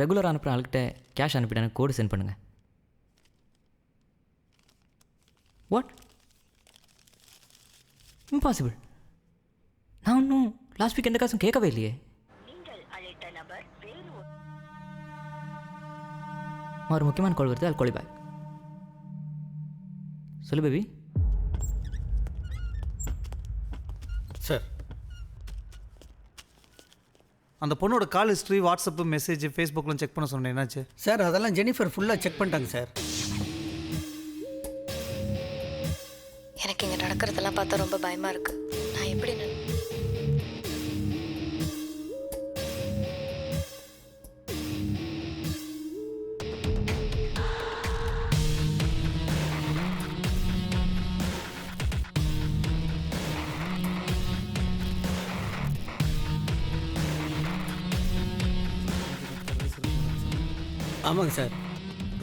ரெகுலர் அனுப்புகிற ஆளுக்கிட்ட கேஷ் அனுப்பிட்டு எனக்கு கோடு சென்ட் பண்ணுங்கள். வாட்? இம்பாசிபிள். நான் இன்னும் லாஸ்ட் வீக் எந்த காசும் கேட்கவே இல்லையே. ஒரு முக்கியமான கால் வருது. Call back. சொல்லு பேபி. சார் அந்த பொண்ணோட கால் ஹிஸ்ட்ரி, வாட்ஸ்அப்பு, மெசேஜ், ஃபேஸ்புக்லாம் செக் பண்ண சொன்னேன். என்னாச்சு சார்? அதெல்லாம் ஜெனிஃபர் ஃபுல்லாக செக் பண்ணிட்டாங்க சார். எனக்கு இங்கே நடக்கிறதெல்லாம் பார்த்தா ரொம்ப பயமாக இருக்குது. நான் எப்படி ஆமாங்க சார்.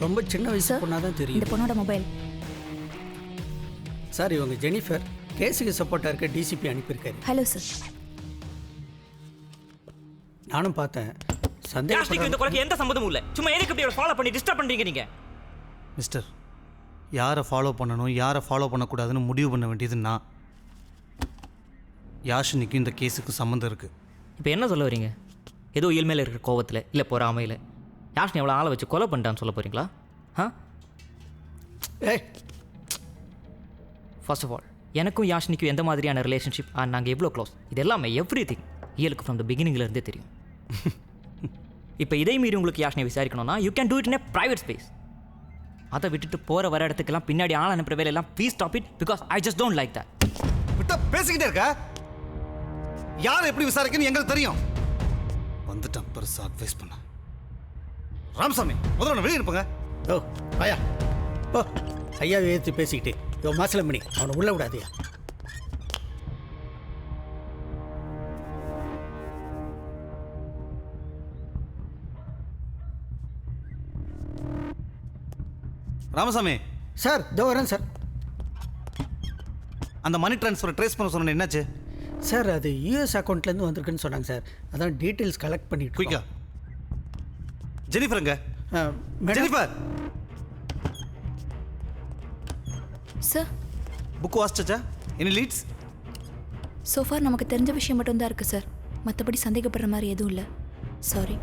ரொம்ப சின்ன வயசு பொண்ணாக தான் தெரியும். இந்த பொண்ணோட மொபைல் சார். இவங்க ஜெனிஃபர் கேஸுக்கு சப்போர்ட்டாக இருக்க டிசிபி அனுப்பியிருக்காரு. Hello sir. நானும் பார்த்தேன். இந்த கொலைக்கு எந்த சம்மந்தமும் இல்லை. சும்மா எதுக்கு இப்படி ஃபாலோ பண்ணி டிஸ்டர்ப் பண்ணுறீங்க நீங்கள்? மிஸ்டர், யாரை ஃபாலோ பண்ணணும் யாரை ஃபாலோ பண்ணக்கூடாதுன்னு முடிவு பண்ண வேண்டியது நான். யாஷினிக்கு இந்த கேஸுக்கு சம்மந்தம் இருக்குது. இப்போ என்ன சொல்ல வரீங்க? ஏதோ இயல்மையில் இருக்கிற கோவத்தில் இல்லை பொறாமையில் யாஷினி எவ்வளோ ஆளை வச்சு கொலை பண்ணிட்டான்னு சொல்ல போகிறீங்களா? ஃபர்ஸ்ட் ஆஃப் ஆல் எனக்கும் யாஷினிக்கும் எந்த மாதிரியான ரிலேஷன்ஷிப், நாங்கள் எவ்வளோ க்ளோஸ், இது எல்லாமே எவ்ரி திங் இயலுக்கு ஃப்ரம் த பிகினிங்லேருந்தே தெரியும். இப்போ இதே மீறி உங்களுக்கு யாஷினை விசாரிக்கணும்னா you can do it in a private space. அதை விட்டுட்டு போகிற வர இடத்துக்கெல்லாம் பின்னாடி ஆள் அனுப்புகிற வேலையெல்லாம் please stop it, because I just don't like that. விட்டா பேசிக்கிட்டே இருக்க. யார் எப்படி விசாரிக்கணும் எங்களுக்கு தெரியும். வந்துட்டான் பெருசாக அட்வைஸ் பண்ண. ராமசாமி முதல்ல வெளியே இருப்பங்க. ஓ ஐயா ஓ ஐயா ஏற்றி பேசிக்கிட்டு இவன் மாசலம் பண்ணி அவனை உள்ள விடாதியா. ராமசாமி சார் இதோ வரேன் சார். அந்த மணி ட்ரான்ஸ்ஃபர் ட்ரேஸ் பண்ண சொன்னேன், என்னாச்சு? சார் அது யூஎஸ் அக்கௌண்ட்லேருந்து வந்திருக்குன்னு சொன்னாங்க சார். அதான் டீட்டெயில்ஸ் கலெக்ட் பண்ணிட்டு குயிக்கா. ஜெனிஃபருங்க. ஜெனிஃபர் சார் புக் வாசிச்சா? Any leads? சோஃபார் நமக்கு தெரிஞ்ச விஷயம் மட்டும்தான் இருக்குது சார். மற்றபடி சந்தேகப்படுற மாதிரி எதுவும் இல்லை. சாரி.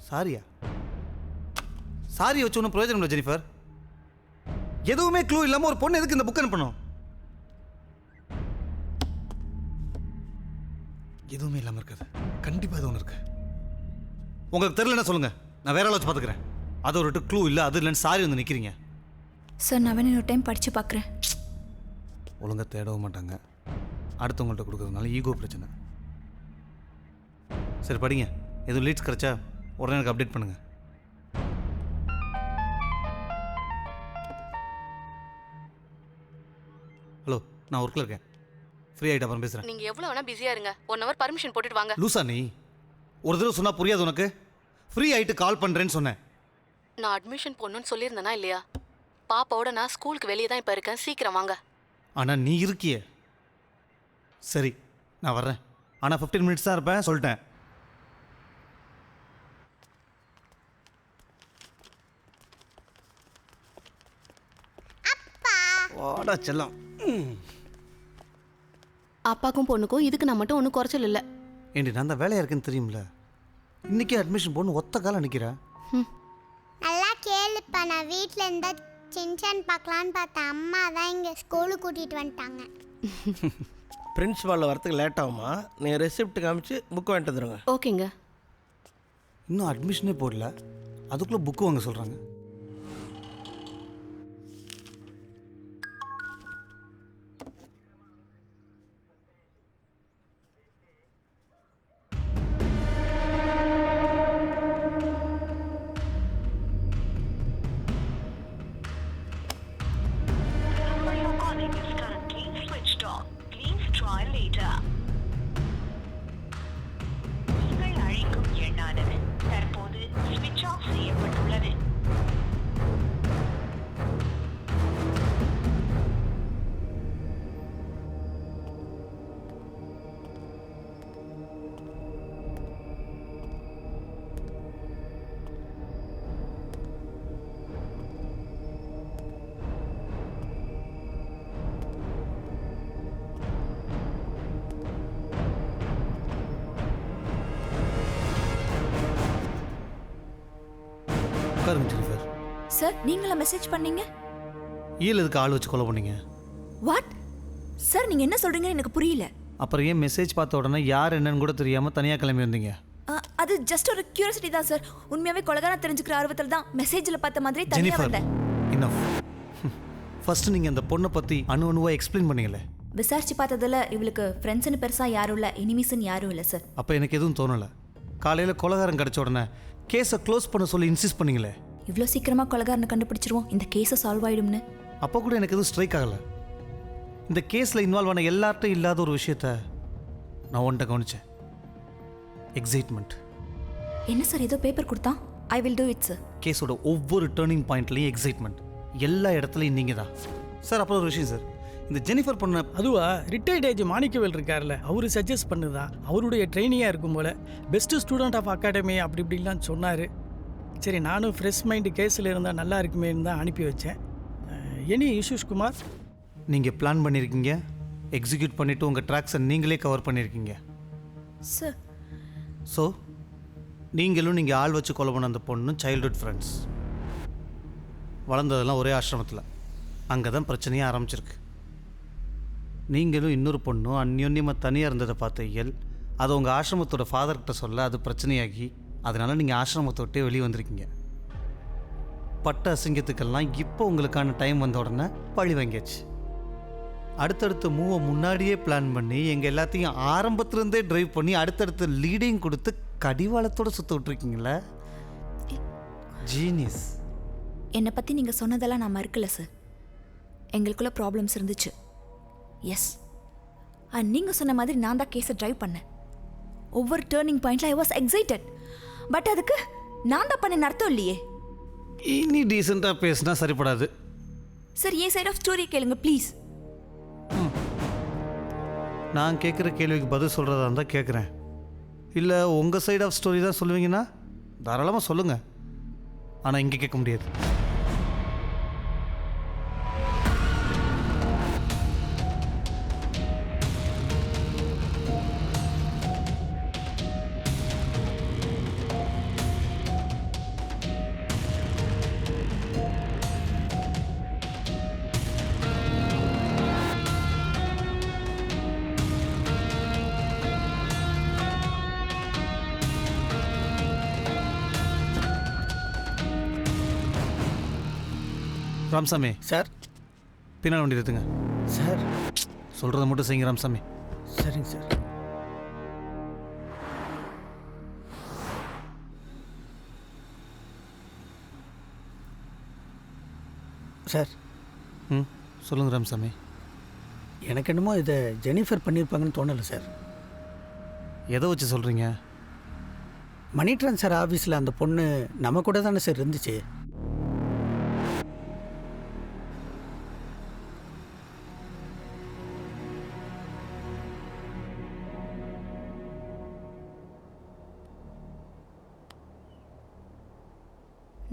சாரியா? சாரியை வச்சு ஒன்றும் பிரயோஜனம் இல்லை ஜெனிஃபர். எதுவுமே க்ளூ இல்லாமல் ஒரு பொண்ணு எதுக்கு இந்த புக் அனுப்பணும்? எதுவுமே இல்லாமல் இருக்காது. கண்டிப்பாக அது ஒன்று இருக்கு. உங்களுக்கு தெரியலன்னா சொல்லுங்கள், நான் வேற ஆள் வச்சு பார்த்துக்கிறேன். அது ஒரு க்ளூ இல்லை, அது இல்லைன்னு சாரி வந்து நிற்கிறீங்க. சார் நான் வேணும் இன்னொரு டைம் படித்து பார்க்குறேன். ஒழுங்காக தேடவும் மாட்டாங்க. அடுத்தவங்கள்ட்ட கொடுக்குறதுனால ஈகோ பிரச்சனை. சரி படிங்க. எதுவும் லீட்ஸ் கிடச்சா உடனே எனக்கு அப்டேட் பண்ணுங்கள். ஹலோ, நான் ஒர்க்கில் இருக்கேன். ஃப்ரீ ஆகிட்டு அப்புறம் பேசுகிறேன். நீங்கள் எவ்வளோ வேணால் பிஸியாக இருங்க. 1 hour பர்மிஷன் போட்டுட்டு வாங்க. லூசா நீ? ஒரு தடவை சொன்னால் புரியாது உனக்கு? ஃப்ரீ ஆகிட்டு கால் பண்ணுறேன்னு சொன்னேன். நான் அட்மிஷன் போடணும்னு சொல்லியிருந்தேனா இல்லையா? பாப்பாவோட நான் ஸ்கூலுக்கு வெளியே தான் இப்போ இருக்கேன். சீக்கிரம் வாங்க. ஆனால் நீ இருக்கியே. சரி நான் வர்றேன். ஆனால் 15 minutes தான் இருப்பேன் சொல்லிட்டேன். வாடா செல்லம். அப்பாக்கும் பொண்ணுக்கும் இதுக்கு நான் மட்டும் ஒன்றும் குறைச்சல் இல்லை. ஏண்டி நான் தான் வேலையாக இருக்குன்னு தெரியும்ல. இன்றைக்கே அட்மிஷன் போடணும் ஒத்த காலம் நிற்கிறேன். நல்லா கேளுப்பா. நான் வீட்டில் இருந்தால் சின்சான் பார்க்கலான்னு பார்த்தேன். அம்மா தான் இங்கே ஸ்கூலுக்கு கூட்டிகிட்டு வந்துட்டாங்க. பிரின்ஸிபாலில் வரத்துக்கு லேட் ஆகுமா? நீங்கள் ரெசிப்ட் காமிச்சு புக் வாங்கிட்டு வந்துடுங்க. ஓகேங்க. இன்னும் அட்மிஷனே போடல, அதுக்குள்ளே புக்கு வாங்க சொல்கிறாங்க. சார் நீங்களா மெசேஜ் பண்ணீங்க? ஈல் எதுக்கு ஆள் வச்சு கொலை பண்ணீங்க? வாட் சார் நீங்கள் என்ன சொல்கிறீங்கன்னு எனக்கு புரியல. அப்புறம் ஏன் மெசேஜ் பார்த்த உடனே யார் என்னன்னு கூட தெரியாமல் தனியாக கிளம்பி வந்தீங்க? அது ஜஸ்ட் ஒரு கியூரியாசிட்டி தான் சார். உண்மையாகவே கொலகாரம் தெரிஞ்சுக்கிற ஆர்வத்தில் தான் மெசேஜில் பார்த்த மாதிரி தனியாக வந்தேன். இன்னும் ஃபர்ஸ்ட் நீங்கள் அந்த பொண்ணை பற்றி அணுவாக எக்ஸ்பிளைன் பண்ணீங்களே. விசாரிச்சு பார்த்ததில் இவளுக்கு ஃப்ரெண்ட்ஸ்னு பெருசாக யாரும் இல்லை, எனிமீஸ்ன்னு யாரும் இல்லை சார். அப்போ எனக்கு எதுவும் தோணலை. காலையில் கொலகாரம் கிடச்ச உடனே கேஸை க்ளோஸ் பண்ண சொல்லி இன்சிஸ்ட் பண்ணீங்களே. இவ்வளோ சீக்கிரமாக கொலகாரனை கண்டுபிடிச்சிருவோம், இந்த கேஸை சால்வ் ஆகிடும்னு. அப்போ கூட எனக்கு எதுவும் ஸ்ட்ரைக் ஆகலை. இந்த கேஸில் இன்வால்வ் ஆன எல்லார்ட்டும் இல்லாத ஒரு விஷயத்த நான் ஒன்றை கவனித்தேன். எக்ஸைட்மெண்ட். என்ன சார் ஏதோ பேப்பர் கொடுத்தான்? I will do it sir. கேஸோட ஒவ்வொரு டேர்னிங் பாயிண்ட்லையும் எக்ஸைட்மெண்ட். எல்லா இடத்துலையும் நீங்கள் தான் சார். அப்புறம் ஒரு விஷயம் சார், இந்த ஜெனிஃபர் பொண்ணு அதுவா ரிட்டையர்ட் ஏஜ் மாணிக்கவேல் இருக்கார்ல, அவரு சஜஸ்ட் பண்ணுதான். அவருடைய ட்ரைனிங்காக இருக்கும் போல் பெஸ்ட்டு ஸ்டூடெண்ட் ஆஃப் அகாடமி அப்படி இப்படிலாம் சொன்னார். சரி நானும் ஃப்ரெஷ் மைண்டு கேஸில் இருந்தால் நல்லா இருக்குமேன்னு தான் அனுப்பி வச்சேன். Any issues Kumar? நீங்கள் பிளான் பண்ணியிருக்கீங்க, எக்ஸிக்யூட் பண்ணிவிட்டு உங்கள் ட்ராக்ஸை நீங்களே கவர் பண்ணியிருக்கீங்க சார். ஸோ நீங்களும் நீங்கள் ஆள் வச்சு கொலை பண்ண அந்த பொண்ணும் சைல்ட்ஹுட் ஃப்ரெண்ட்ஸ். வளர்ந்ததெல்லாம் ஒரே ஆசிரமத்தில். அங்கே தான் பிரச்சனையே ஆரம்பிச்சிருக்கு. நீங்களும் இன்னொரு பொண்ணும் அந்யோன்யமாக தனியாக இருந்ததை பார்த்த இயல் அதை உங்கள் ஆசிரமத்தோட ஃபாதர்கிட்ட சொல்ல அது பிரச்சனையாகி அதனால் நீங்கள் ஆசிரமத்தை விட்டே வெளியே வந்திருக்கீங்க. பட்ட அசிங்கத்துக்கெல்லாம் இப்போ உங்களுக்கான டைம் வந்த உடனே பழி வாங்கியாச்சு. அடுத்தடுத்த மூவை முன்னாடியே பிளான் பண்ணி எங்கள் எல்லாத்தையும் ஆரம்பத்துலேருந்தே ட்ரைவ் பண்ணி அடுத்தடுத்த லீடிங் கொடுத்து கடிவாளத்தோடு சுற்ற விட்ருக்கீங்களே. ஜீனியஸ். என்னை பற்றி நீங்கள் சொன்னதெல்லாம் நான் மறுக்கல சார். எங்களுக்குள்ள ப்ராப்ளம்ஸ் இருந்துச்சு. எஸ். அண்ட் நீங்கள் சொன்ன மாதிரி நான் தான் கேஸை ட்ரைவ் பண்ணேன். ஒவ்வொரு டேர்னிங் பாயிண்ட்ல ஐ வாஸ் எக்ஸைட்டட். பட் அதுக்கு நான் தான் பண்ண அர்த்தம் இல்லையே. இனி டீசெண்டாக பேசினா சரிப்படாது. சார் என் சைட் ஆஃப் ஸ்டோரி கேளுங்க ப்ளீஸ். நான் கேட்குற கேள்விக்கு பதில் சொல்கிறதா இருந்தால் கேட்குறேன். இல்லை உங்கள் சைட் ஆஃப் ஸ்டோரி தான் சொல்லுவீங்கன்னா தாராளமாக சொல்லுங்கள். ஆனால் இங்கே கேட்க முடியாது. ராமசாமி சார், பின்னால் வண்டி எடுத்துங்க சார். சொல்கிறத மட்டும் செய்யுங்க ராமசாமி. சரிங்க சார். சார். சொல்லுங்கள் ராமசாமி. எனக்கு என்னமோ இதை ஜெனிஃபர் பண்ணியிருப்பாங்கன்னு தோணலை சார். எதை வச்சு சொல்கிறீங்க? மணி ட்ரான்ஸ்ஃபர் ஆஃபீஸில் அந்த பொண்ணு நம்ம கூட தானே சார் இருந்துச்சு.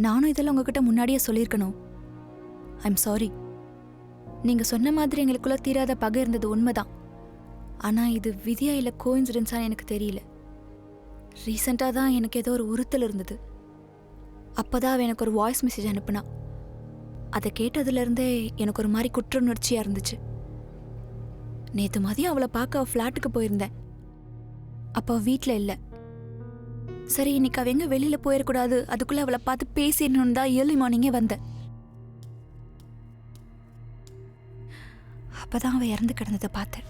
நானும் இதெல்லாம் உங்ககிட்ட முன்னாடியே சொல்லியிருக்கணும். I'm sorry. நீங்கள் சொன்ன மாதிரி எங்களுக்குள்ளே தீராத பகை இருந்தது உண்மைதான். ஆனால் இது விதியா இல்லை கோஇன்சிடென்ஸான்னு எனக்கு தெரியல. ரீசெண்டாக தான் எனக்கு ஏதோ ஒரு உறுத்தல் இருந்தது. அப்போ தான் அவள் எனக்கு ஒரு வாய்ஸ் மெசேஜ் அனுப்புனா. அதை கேட்டதுலேருந்தே எனக்கு ஒரு மாதிரி குற்ற உணர்ச்சியாக இருந்துச்சு. நேற்று மதியம் அவளை பார்க்க அவள் ஃப்ளாட்டுக்கு போயிருந்தேன். அப்போ வீட்டில் இல்லை. சரி, இன்னைக்கு அவ எங்க வெளியில் போயிடக்கூடாது, அதுக்குள்ளே அவளை பார்த்து பேசிடணுன்னு தான் ஏர்லி மார்னிங்கே வந்தேன். அப்போ தான் அவள் இறந்து கிடந்ததை பார்த்தேன்.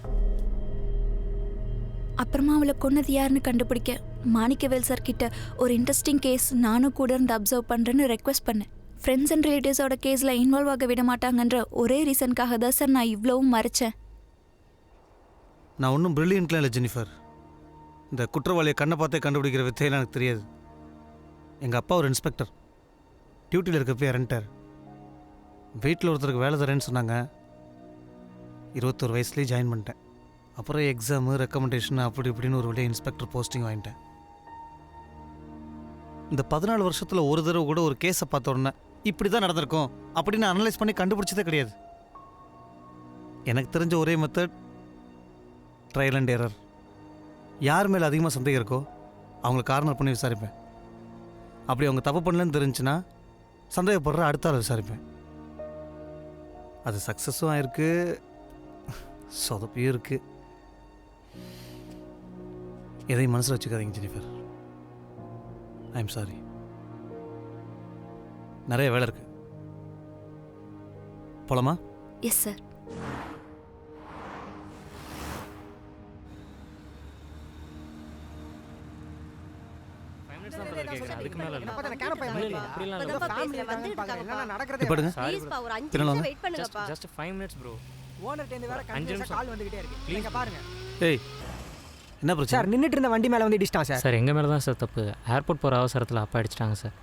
அப்புறமா அவளை கொன்னது யாருன்னு கண்டுபிடிக்க மாணிக்கவேல் சார் கிட்ட ஒரு இன்ட்ரெஸ்டிங் கேஸ் நானும் கூட இருந்து அப்சர்வ் பண்ணுறேன்னு ரெக்வெஸ்ட் பண்ணேன். ஃப்ரெண்ட்ஸ் அண்ட் ரிலேட்டிவ்ஸோட கேஸில் இன்வால்வ் ஆக விட மாட்டாங்கன்ற ஒரே ரீசனுக்காக தான் சார் நான் இவ்வளவும் மறைச்சேன். நான் ஒன்றும் பிரில்லியன்ட்லாம் இல்லை ஜெனிஃபர். இந்த குற்றவாளியை கண்ணை பார்த்தே கண்டுபிடிக்கிற வித்தையெல்லாம் எனக்கு தெரியாது. எங்கள் அப்பா ஒரு இன்ஸ்பெக்டர், டியூட்டியில் இருக்கப்போ இறந்துட்டார். வீட்டில் ஒருத்தருக்கு வேலை தரேன்னு சொன்னாங்க. 21 வயசுலேயே ஜாயின் பண்ணிட்டேன். அப்புறம் எக்ஸாமு ரெக்கமெண்டேஷன் அப்படி இப்படின்னு ஒரு வழியாக இன்ஸ்பெக்டர் போஸ்டிங் வாங்கிட்டேன். இந்த 14 வருஷத்தில் ஒரு தடவை கூட ஒரு கேஸை பார்த்த உடனே இப்படி தான் நடந்திருக்கும் அப்படின்னு அனலைஸ் பண்ணி கண்டுபிடிச்சதே கிடையாது. எனக்கு தெரிஞ்ச ஒரே மெத்தட் ட்ரையல் அண்ட் எரர். யார் மேலே அதிகமாக சந்தேகம் இருக்கோ அவங்கள கார்னர் பண்ணி விசாரிப்பேன். அப்படி அவங்க தப்பு பண்ணலன்னு தெரிஞ்சுன்னா சந்தேகப்படுற அடுத்த ஆள் விசாரிப்பேன். அது சக்ஸஸும் ஆயிருக்கு, சொதப்பியும் இருக்குது. எதையும் மனசில் வச்சுக்காதீங்க ஜெனிஃபர். I am sorry. நிறைய வேலை இருக்கு. போலாமா? Yes sir. என்ன பிரச்சனை? சார், நின்றுட்டு இருந்த வண்டி மேலே வந்து இடிச்சிட்டான் சார். சார் எங்கள் மேலே தான் சார் தப்பு. ஏர்போர்ட் போகிற அவசரத்தில் அப்பா அடிச்சிட்டாங்க சார்.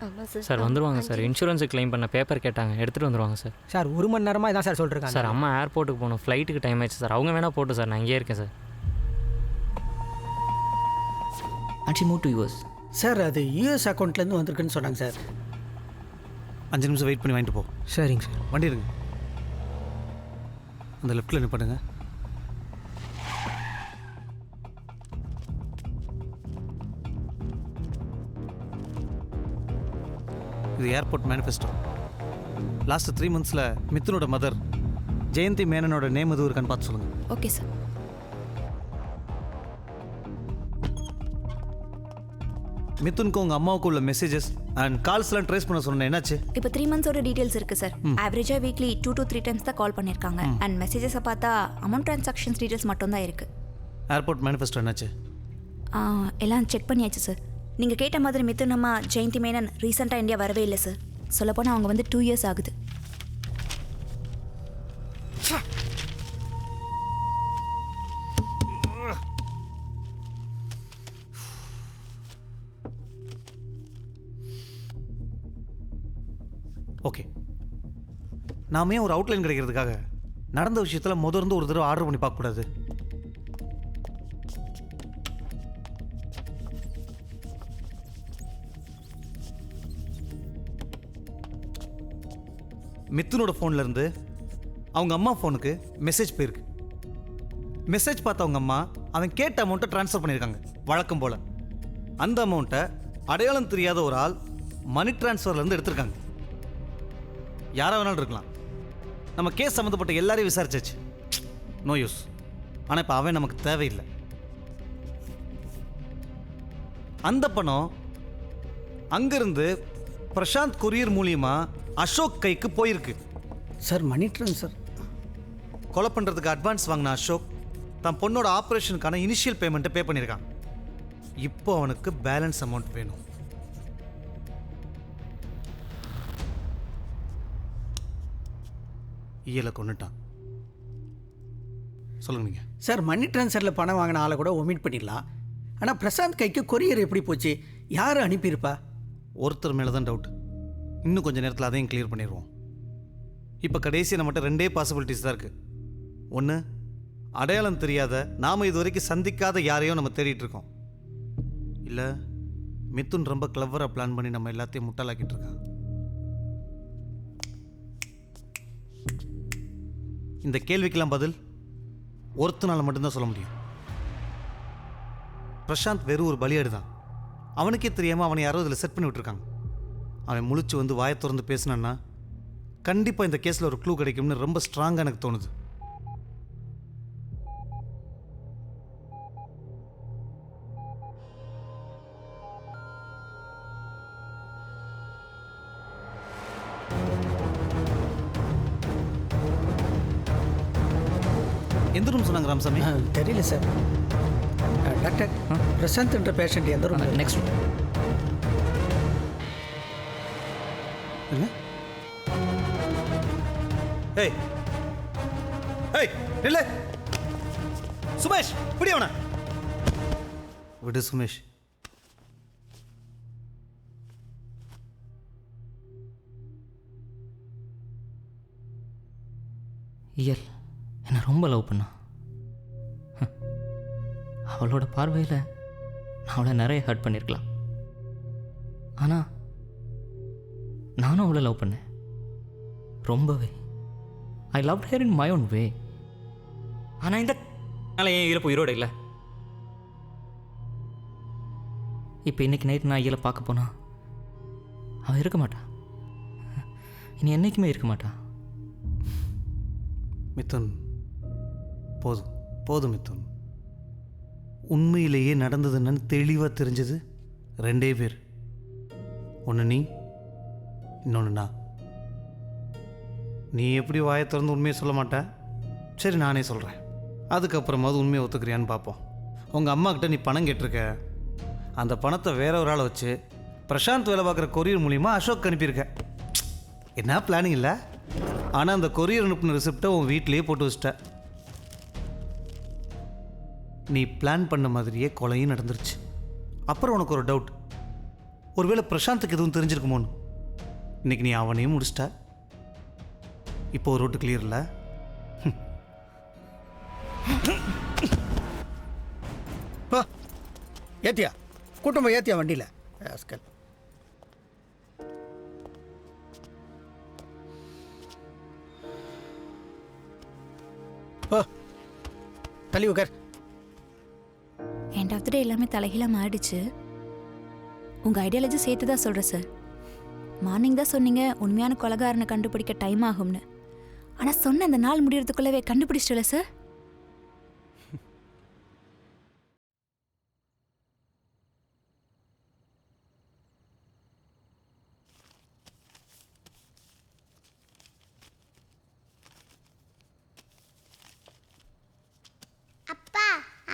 சார் வந்துருவாங்க சார். இன்சூரன்ஸுக்கு கிளைம் பண்ண பேப்பர் கேட்டாங்க, எடுத்துகிட்டு வந்துருவாங்க சார். சார் 1 மணி நேரமாக இதான் சார் சொல்லிருக்காங்க. சார் அம்மா ஏர்போர்ட்டுக்கு போகணும், ஃப்ளைட்டுக்கு டைம் ஆயிடுச்சு சார். அவங்க வேணால் போட்டு சார், நான் இங்கே இருக்கேன் sir. Actually move to US. Sir அது யூஎஸ் அக்கௌண்ட்லேருந்து வந்திருக்குன்னு சொன்னாங்க சார். 5 நிமிஷம் வெயிட் பண்ணி வாங்கிட்டு போ. சரிங்க சார். வண்டி இருங்க, அந்த லெஃப்ட்டில் நிப்பாட்டுங்க. இது ஏர்போர்ட் மேனிஃபெஸ்டோ. லாஸ்ட் 3 மந்த்ஸில் மிதுனோட மதர் ஜெயந்தி மேனனோட நேம் எதுவும் இருக்கான்னு பார்த்து சொல்லுங்கள். Okay sir. மிதுனுக்கும் உங்கள் அம்மாவுக்கும் உள்ள மெசேஜஸ் அண்ட் கால்ஸ்லாம் ட்ரேஸ் பண்ண சொன்னேன், என்னாச்சு? இப்போ 3 மந்த்ஸோட டீட்டெயில்ஸ் இருக்குது சார். ஆவரேஜாக வீக்லி 2 to 3 டைம்ஸ் தான் கால் பண்ணியிருக்காங்க. அண்ட் மெசேஜஸை பார்த்தா அமௌண்ட் ட்ரான்சாக்ஷன்ஸ் டீட்டெயில்ஸ் மட்டும் தான் இருக்குது. ஏர்போர்ட் மேனிஃபெஸ்டோ என்னாச்சு? எல்லாம் செக் பண்ணியாச்சு சார். நீங்கள் கேட்ட மாதிரி மிதுன் அம்மா ஜெயந்தி மேனன் ரீசெண்டாக இந்தியா வரவே இல்லை சார். சொல்லப்போனால் அவங்க வந்து 2 years ஆகுது. ஓகே, நாமே ஒரு அவுட்லைன் கிடைக்கிறதுக்காக நடந்த விஷயத்தில் முதர்ந்து ஒரு தடவை ஆர்டர் பண்ணி பார்க்கக்கூடாது. மித்துனோட ஃபோன்லேருந்து அவங்க அம்மா ஃபோனுக்கு மெசேஜ் போயிருக்கு. மெசேஜ் பார்த்த அவங்க அம்மா அவன் கேட்ட அமௌண்ட்டை ட்ரான்ஸ்ஃபர் பண்ணியிருக்காங்க வழக்கம் போல். அந்த அமௌண்ட்டை அடையாளம் தெரியாத ஒரு ஆள் மணி ட்ரான்ஸ்ஃபர்லேருந்து எடுத்திருக்காங்க. யாராக வேணாலும் இருக்கலாம். நம்ம கேஸ் சம்மந்தப்பட்ட எல்லாரையும் விசாரிச்சாச்சு, நோ யூஸ். ஆனால் இப்போ அவன் நமக்கு தேவையில்லை. அந்த பணம் அங்கிருந்து பிரசாந்த் கொரியர் மூலியமாக அசோக் கைக்கு போயிருக்கு. சார் மணி ட்ரான்ஸ்ஃபர் கொலை பண்ணுறதுக்கு அட்வான்ஸ் வாங்கின அசோக் தன் பொண்ணோட ஆப்ரேஷனுக்கான இனிஷியல் பேமெண்ட்டை பே பண்ணியிருக்கான். இப்போ அவனுக்கு பேலன்ஸ் அமௌண்ட் வேணும். ஈயலை கொண்டுட்டான். சொல்லுங்க நீங்கள். சார் மணி ட்ரான்ஸ்ஃபரில் பணம் வாங்கின ஆளை கூட ஒமிட் பண்ணிடலாம். ஆனால் பிரசாந்த் கைக்கு கொரியர் எப்படி போச்சு? யார் அனுப்பியிருப்பா? ஒருத்தர் மேலே தான் டவுட். இன்னும் கொஞ்சம் நேரத்தில் அதையும் கிளியர் பண்ணிடுவோம். இப்போ கடைசி நம்மகிட்ட 2 பாசிபிலிட்டிஸ் தான் இருக்குது. ஒன்று, அடையாளம் தெரியாத நாம் இது வரைக்கும் சந்திக்காத யாரையும் நம்ம தேடிட்டு இருக்கோம். இல்லை மிதுன் ரொம்ப கிளவராக பிளான் பண்ணி நம்ம எல்லாத்தையும் முட்டாளாக்கிட்டு இருக்கான். இந்த கேள்விக்கெல்லாம் பதில் ஒருத்தனால மட்டும்தான் சொல்ல முடியும். பிரசாந்த் வெறும் ஒரு பலியாடு தான். அவனுக்கே தெரியாமல் அவனை யாரோ இதில் செட் பண்ணி விட்டுருக்காங்க. அவன் முழிச்சு வந்து வாயை திறந்து பேசினான்னா கண்டிப்பாக இந்த கேஸில் ஒரு க்ளூ கிடைக்கும்னு ரொம்ப ஸ்ட்ராங்காக எனக்கு தோணுது. எந்த ரூம் சொன்னாங்க ராமசாமி? தெரியல சார். டாக்டர், பிரசாந்த் என்ற பேஷண்ட் எந்த ரூம்? Next room. என்ன? ஏய் ஏய் நில்ல. சுமேஷ் பிடி அவனை. விடு சுமேஷ். இயல் என்னை ரொம்ப லவ் பண்ணா. அவளோட பார்வையில் நான் அவளை நிறைய ஹர்ட் பண்ணியிருக்கலாம். ஆனால் நானும் அவளை லவ் பண்ணேன் ரொம்பவே. I love her in my own way. ஆனால் இந்த என் இயலை உயிரோடு இல்லை. இப்போ இன்னைக்கு நைட் நான் இயலை பார்க்க போனா அவள் இருக்க மாட்டா. இனி என்றைக்குமே இருக்க மாட்டா. மிதுன், போதும் போதும் மிதுன். உண்மையிலேயே நடந்ததுன்னு தெளிவாக தெரிஞ்சது 2 பேர். ஒன்று நீ, இன்னொன்று நான். நீ எப்படி வாயை திறந்து உண்மையை சொல்ல மாட்ட? சரி நானே சொல்கிறேன். அதுக்கப்புறமாவது உண்மையை ஒத்துக்கிறியான்னு பார்ப்போம். உங்கள் அம்மாக்கிட்ட நீ பணம் கேட்டிருக்க. அந்த பணத்தை வேற ஒரு ஆளை வச்சு பிரசாந்த் வேலை பார்க்குற கொரியர் மூலிமா அசோக் அனுப்பியிருக்க. என்ன பிளானிங் இல்லை? ஆனால் அந்த கொரியர் அனுப்பின ரிசிப்டை உன் வீட்டிலேயே போட்டு வச்சிட்ட. நீ பிளான் பண்ண மாதிரியே கொலையும் நடந்துருச்சு. அப்புறம் உனக்கு ஒரு டவுட், ஒருவேளை பிரசாந்துக்கு எதுவும் தெரிஞ்சிருக்குமோன்னு. இன்னைக்கு நீ அவனையும் முடிச்சிட்ட. இப்போ ஒரு ரூட்டு கிளியர் இல்லை. ஏத்தியா கூட்டம் ஏத்தியா வண்டியில். தள்ளி உட்கார். எண்ட் ஆஃப் த டே எல்லாமே தலைகீழாக மாறிடுச்சு. உங்கள் ஐடியாலஜி சேர்த்து தான் சொல்கிறேன் சார். மார்னிங் தான் சொன்னீங்க உண்மையான கொலைகாரனை கண்டுபிடிக்க டைம் ஆகும்னு. ஆனால் சொன்ன அந்த நாள் முடியறதுக்குள்ளவே கண்டுபிடிச்சிட்டல சார்.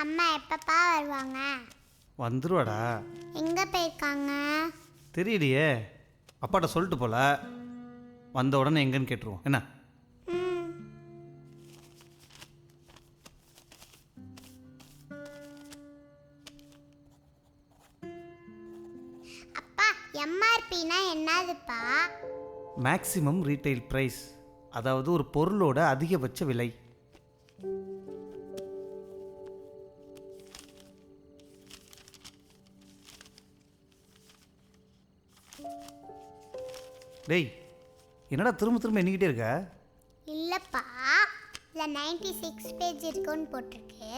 அம்மா எப்பப்பா வருவாங்க? வந்துருவாடா. எங்கே போயிருக்காங்க? தெரியலையே, அப்பாட்ட சொல்லிட்டு போல. வந்த உடனே எங்கன்னு கேட்டுருவோம் என்ன? அப்பா எம்ஆர்பினா என்னதுப்பா? மேக்ஸிமம் ரீட்டைல் ப்ரைஸ், அதாவது ஒரு பொருளோட அதிகபட்ச விலை. டேய், என்னடா திரும்ப திரும்ப எண்ணிக்கிட்டே இருக்க? இல்லைப்பா, இதில் 96 பேஜ் இருக்குன்னு போட்டிருக்கு.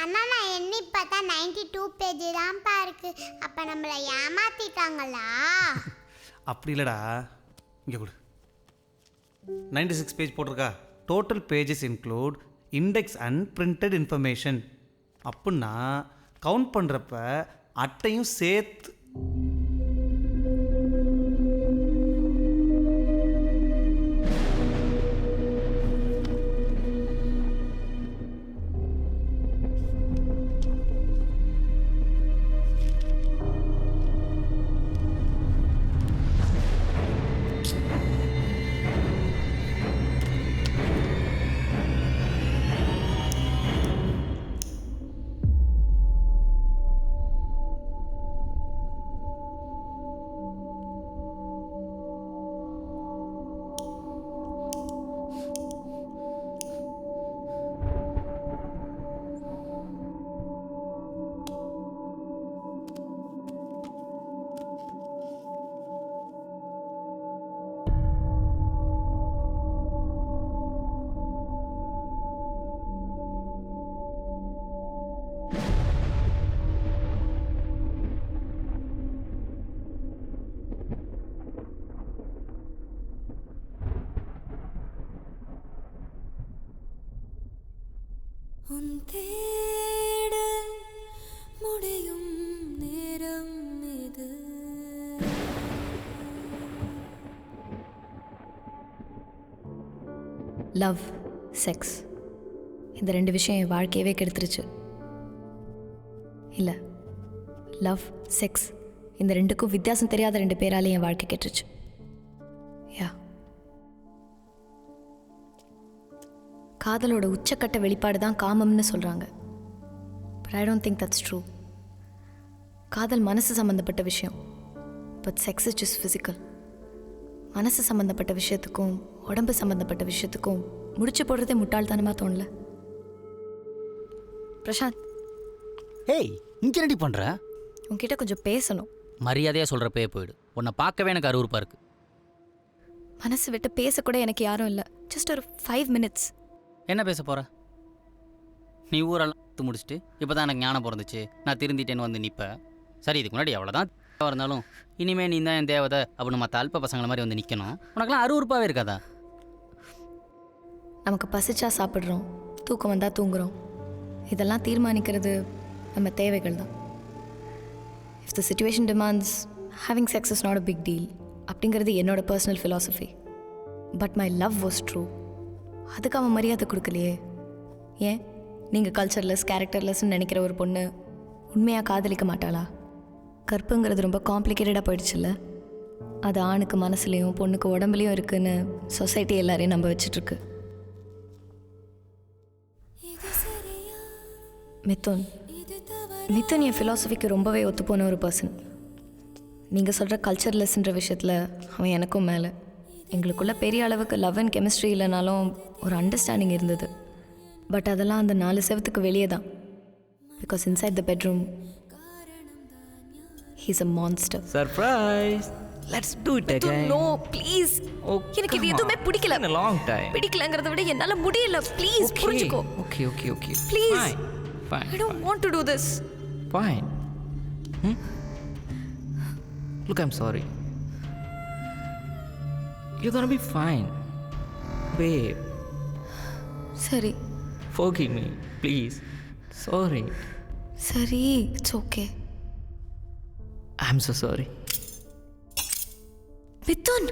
ஆனால் நான் எண்ணி பார்த்தா 92 பேஜ் தான்ப்பா இருக்கு. அப்போ நம்மளை ஏமாத்திட்டாங்களா? அப்படி இல்லைடா, இங்கே கொடு. 96 பேஜ் போட்டிருக்கா. Total pages include index and printed information. அப்படின்னா கவுண்ட் பண்ணுறப்ப அட்டையும் சேர்த்து. உன் தேடல் முடியும் நேரம் இது. லவ், செக்ஸ், இந்த ரெண்டு விஷயம் என் வாழ்க்கையவே கெடுத்துருச்சு. இல்லை, லவ், செக்ஸ் இந்த ரெண்டுக்கும் வித்தியாசம் தெரியாத ரெண்டு பேராலே என் வாழ்க்கை கெட்டுருச்சு. யா, காதலோட உச்சக்கட்ட வெளிப்பாடு தான் காமம்னு சொல்கிறாங்க. But I don't think that's true. காதல் மனசு சம்மந்தப்பட்ட விஷயம், but sex is just physical. மனசு சம்மந்தப்பட்ட விஷயத்துக்கும் உடம்பு சம்மந்தப்பட்ட விஷயத்துக்கும் முடிச்சு போடுறதே முட்டாள்தனமாக தோணல. பிரசாந்த், ஏய் இங்கே ரெடி பண்ணுற? உன்கிட்ட கொஞ்சம் பேசணும். மரியாதையாக சொல்கிறப்பே போயிடு. உன்னை பார்க்கவே எனக்கு அருவருப்பாக இருக்குது. மனசு விட்டு பேசக்கூட எனக்கு யாரும் இல்லை. ஜஸ்ட் ஒரு 5 minutes. என்ன பேச போகிற? நீ ஊரெல்லாம் முடிச்சுட்டு இப்போ தான் எனக்கு ஞானம் பிறந்துச்சு, நான் திருந்திட்டேன்னு வந்து நிற்பேன். சரி, இதுக்கு முன்னாடி எவ்வளோதான் இருந்தாலும் இனிமேல் நீ தான் என் தேவதை அப்படின்னு மற்ற அல்ப பசங்களை மாதிரி வந்து நிற்கணும். உனக்கெல்லாம் அருவருப்பாகவே இருக்காதா? நமக்கு பசிச்சா சாப்பிட்றோம், தூக்கம் வந்தால் தூங்குறோம். இதெல்லாம் தீர்மானிக்கிறது நம்ம தேவைகள் தான். If the situation demands, having sex is not a big deal அப்படிங்கிறது என்னோட personal philosophy. But my love was true. அதுக்கு அவன் மரியாதை கொடுக்கலையே. ஏன் நீங்கள் கல்ச்சர்லெஸ், கேரக்டர்லெஸ்ன்னு நினைக்கிற ஒரு பொண்ணு உண்மையாக காதலிக்க மாட்டாளா? கற்புங்கிறது ரொம்ப காம்ப்ளிகேட்டடாக போயிடுச்சுல்ல. அது ஆணுக்கு மனசுலேயும் பொண்ணுக்கு உடம்புலையும் இருக்குன்னு சொசைட்டி எல்லாரையும் நம்ப வச்சிட்ருக்கு. மிதுன் என் ஃபிலாசபிக்கு ரொம்பவே ஒத்துப்போன ஒரு பர்சன். நீங்கள் சொல்கிற கல்ச்சர்லெஸ்ன்ற விஷயத்தில் அவன் எனக்கும் மேலே. எங்களுக்குள்ள பெரிய அளவுக்கு லவ் அண்ட் கெமிஸ்ட்ரி இல்லைனாலும் ஒரு அண்டர்ஸ்டாண்டிங் இருந்தது. பட் அதெல்லாம் அந்த 4 செவத்துக்கு வெளியே தான். Because inside the bedroom he's a monster. Surprise, let's do it again. No please, எனக்கு இது எதுவுமே பிடிக்கல. In a long time. பிடிக்கலங்கிறத விட என்னால முடியல. ப்ளீஸ் புரிஞ்சுக்கோ. Okay okay okay please. Fine. I don't want to do this. Fine. Look, I'm sorry. You're gonna be fine, babe. சரி. Forgive me, please. Sorry. சரி, it's okay. I'm so sorry. Mithun,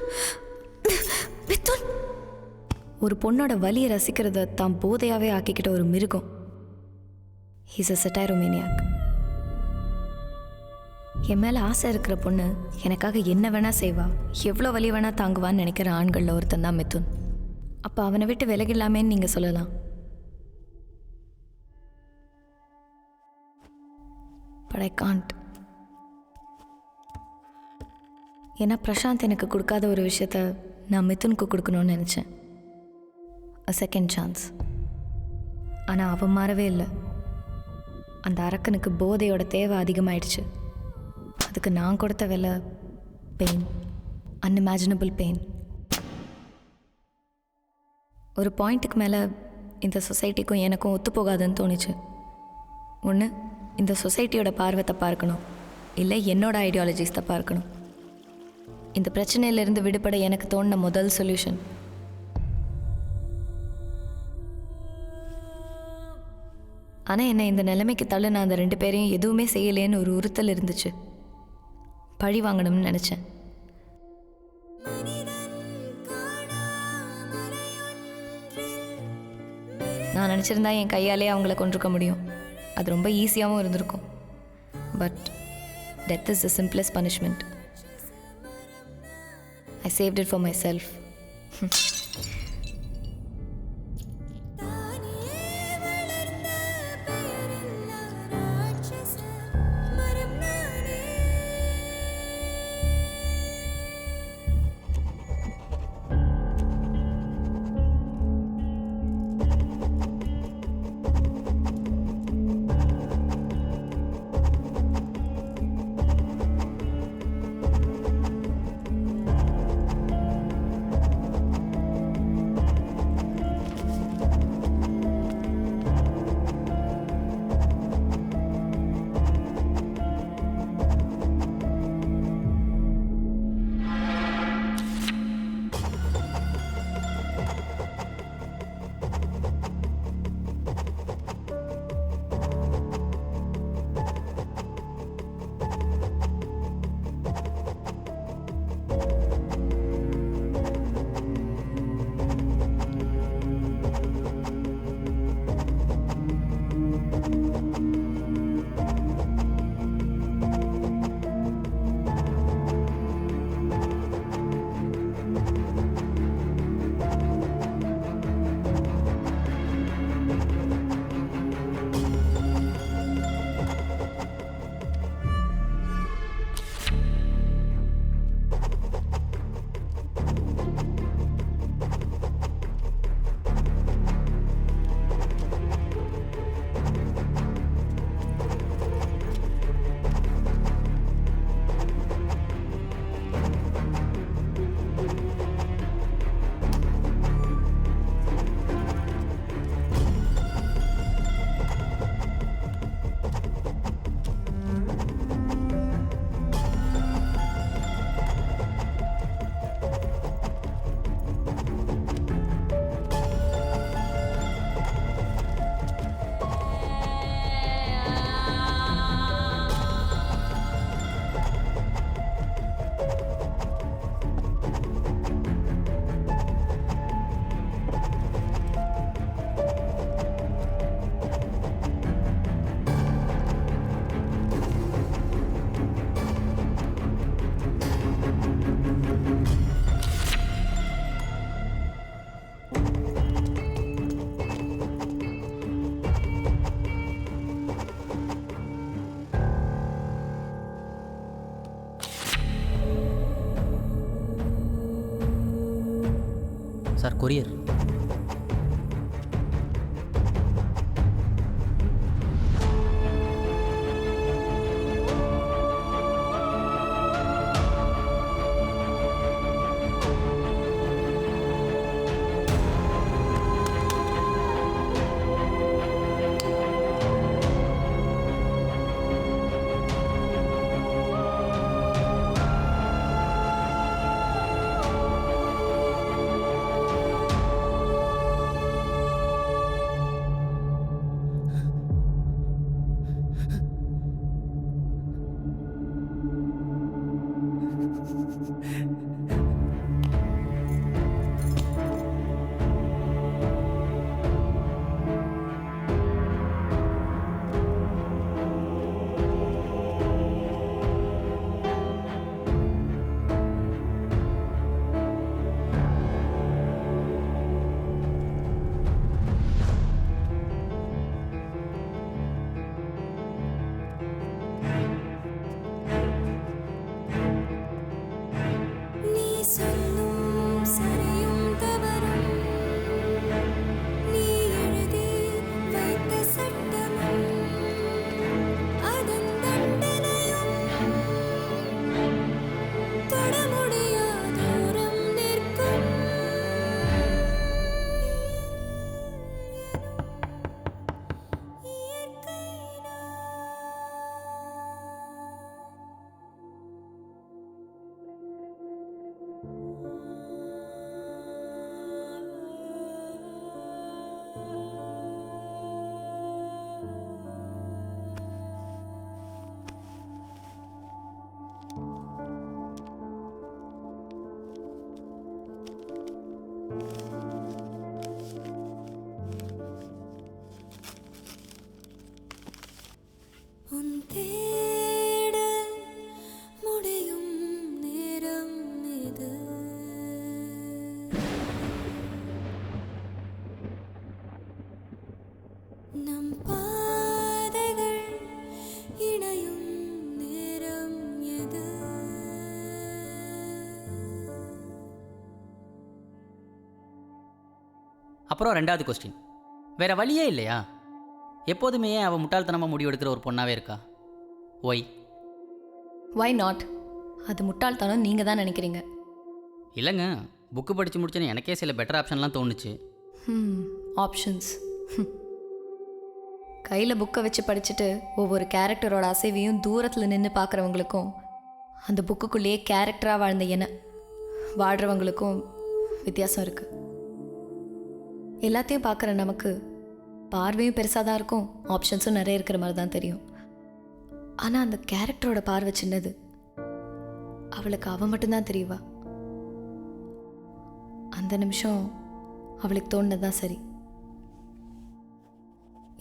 Mithun. ஒரு பொண்ணோட வலியை ரசிக்கிறத தான் போதையாவே ஆக்கிக்கிட்ட ஒரு மிருகம். He's a செட்டாரோமேனியாக். என் மேலே ஆசை இருக்கிற பொண்ணு எனக்காக என்ன வேணால் செய்வா, எவ்வளோ வலி வேணால் தாங்குவான்னு நினைக்கிற ஆண்களில் ஒருத்தன் தான் மிதுன். அப்போ அவனை விட்டு விலகிடலாமேன்னு நீங்கள் சொல்லலாம். But I can't. ஏன்னா பிரசாந்த் எனக்கு கொடுக்காத ஒரு விஷயத்த நான் மிதுனுக்கு கொடுக்கணும்னு நினச்சேன். அ செகண்ட் சான்ஸ். ஆனால் அவன் மாறவே இல்லை. அந்த அரக்கனுக்கு போதையோட தேவை அதிகமாயிடுச்சு. அதுக்கு நான் கொடுத்த விலை பெயின், அன்இமேஜினபிள் பெயின். ஒரு பாயிண்ட்டுக்கு மேலே இந்த சொசைட்டிக்கும் எனக்கும் ஒத்து போகாதுன்னு தோணுச்சு. ஒன்று, இந்த சொசைட்டியோட பார்வை தப்பாக இருக்கணும், இல்லை என்னோட ஐடியாலஜிஸ் தப்பாக இருக்கணும். இந்த பிரச்சனையிலேருந்து விடுபட எனக்கு தோணின முதல் சொல்யூஷன் ஆனால் என்னை இந்த நிலைமைக்கு தள்ள நான் அந்த 2 பேரையும் எதுவுமே செய்யலேன்னு ஒரு உறுத்தல் இருந்துச்சு. பழி வாங்கணும்னு நினச்சேன். நான் நினச்சிருந்தா என் கையாலே அவங்கள கொண்டிருக்க முடியும். அது ரொம்ப ஈஸியாகவும் இருந்திருக்கும். But death is the simplest punishment. I saved it for myself. Sir courier. அப்புறம் ரெண்டாவது கொஸ்டின், வேறு வழியே இல்லையா? எப்போதுமே அவள் முட்டாள்தனமாக முடிவெடுக்கிற ஒரு பொண்ணாகவே இருக்கா? ஒய்? Why not? அது முட்டாள்தனம் நீங்கள் தான் நினைக்கிறீங்க. இல்லைங்க, புக்கு படித்து முடிச்சோன்னு எனக்கே சில பெட்டர் ஆப்ஷன்லாம் தோணுச்சு. ஆப்ஷன்ஸ் கையில் புக்கை வச்சு படிச்சுட்டு ஒவ்வொரு கேரக்டரோட அசைவையும் தூரத்தில் நின்று பார்க்குறவங்களுக்கும் அந்த புக்குக்குள்ளேயே கேரக்டராக வாழ்ந்த என்ன வாழ்கிறவங்களுக்கும் வித்தியாசம் இருக்குது. எல்லாத்தையும் பார்க்குற நமக்கு பார்வையும் பெருசாக தான் இருக்கும், ஆப்ஷன்ஸும் நிறைய இருக்கிற மாதிரி தான் தெரியும். ஆனால் அந்த கேரக்டரோட பார்வை சின்னது, அவளுக்கு அவள் மட்டும்தான் தெரியவா. அந்த நிமிஷம் அவளுக்கு தோணுனது தான் சரி.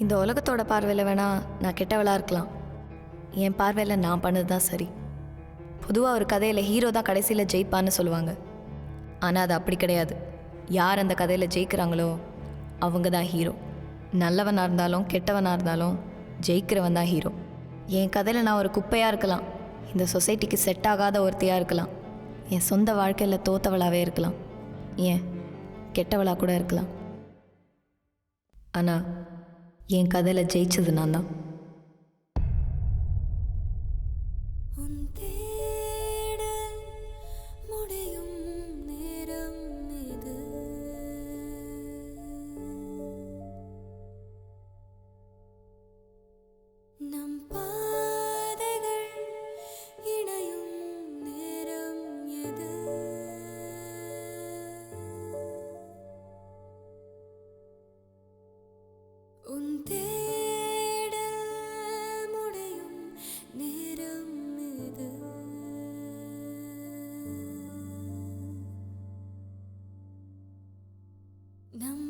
இந்த உலகத்தோட பார்வையில் வேணால் நான் கெட்டவளாக இருக்கலாம், என் பார்வையில் நான் பண்ணது தான் சரி. பொதுவாக ஒரு கதையில் ஹீரோ தான் கடைசியில் ஜெயிப்பான்னு சொல்லுவாங்க. ஆனால் அது அப்படி கிடையாது. யார் அந்த கதையில் ஜெயிக்கிறாங்களோ அவங்க தான் ஹீரோ. நல்லவனாக இருந்தாலும் கெட்டவனாக இருந்தாலும் ஜெயிக்கிறவன் தான் ஹீரோ. என் கதையில் நான் ஒரு குப்பையாக இருக்கலாம், இந்த சொசைட்டிக்கு செட் ஆகாத ஒருத்தையாக இருக்கலாம், என் சொந்த வாழ்க்கையில் தோத்தவளாகவே இருக்கலாம், ஏன் கெட்டவளாக கூட இருக்கலாம். ஆனால் என் கதையில் ஜெயிச்சது நான் தான். நம்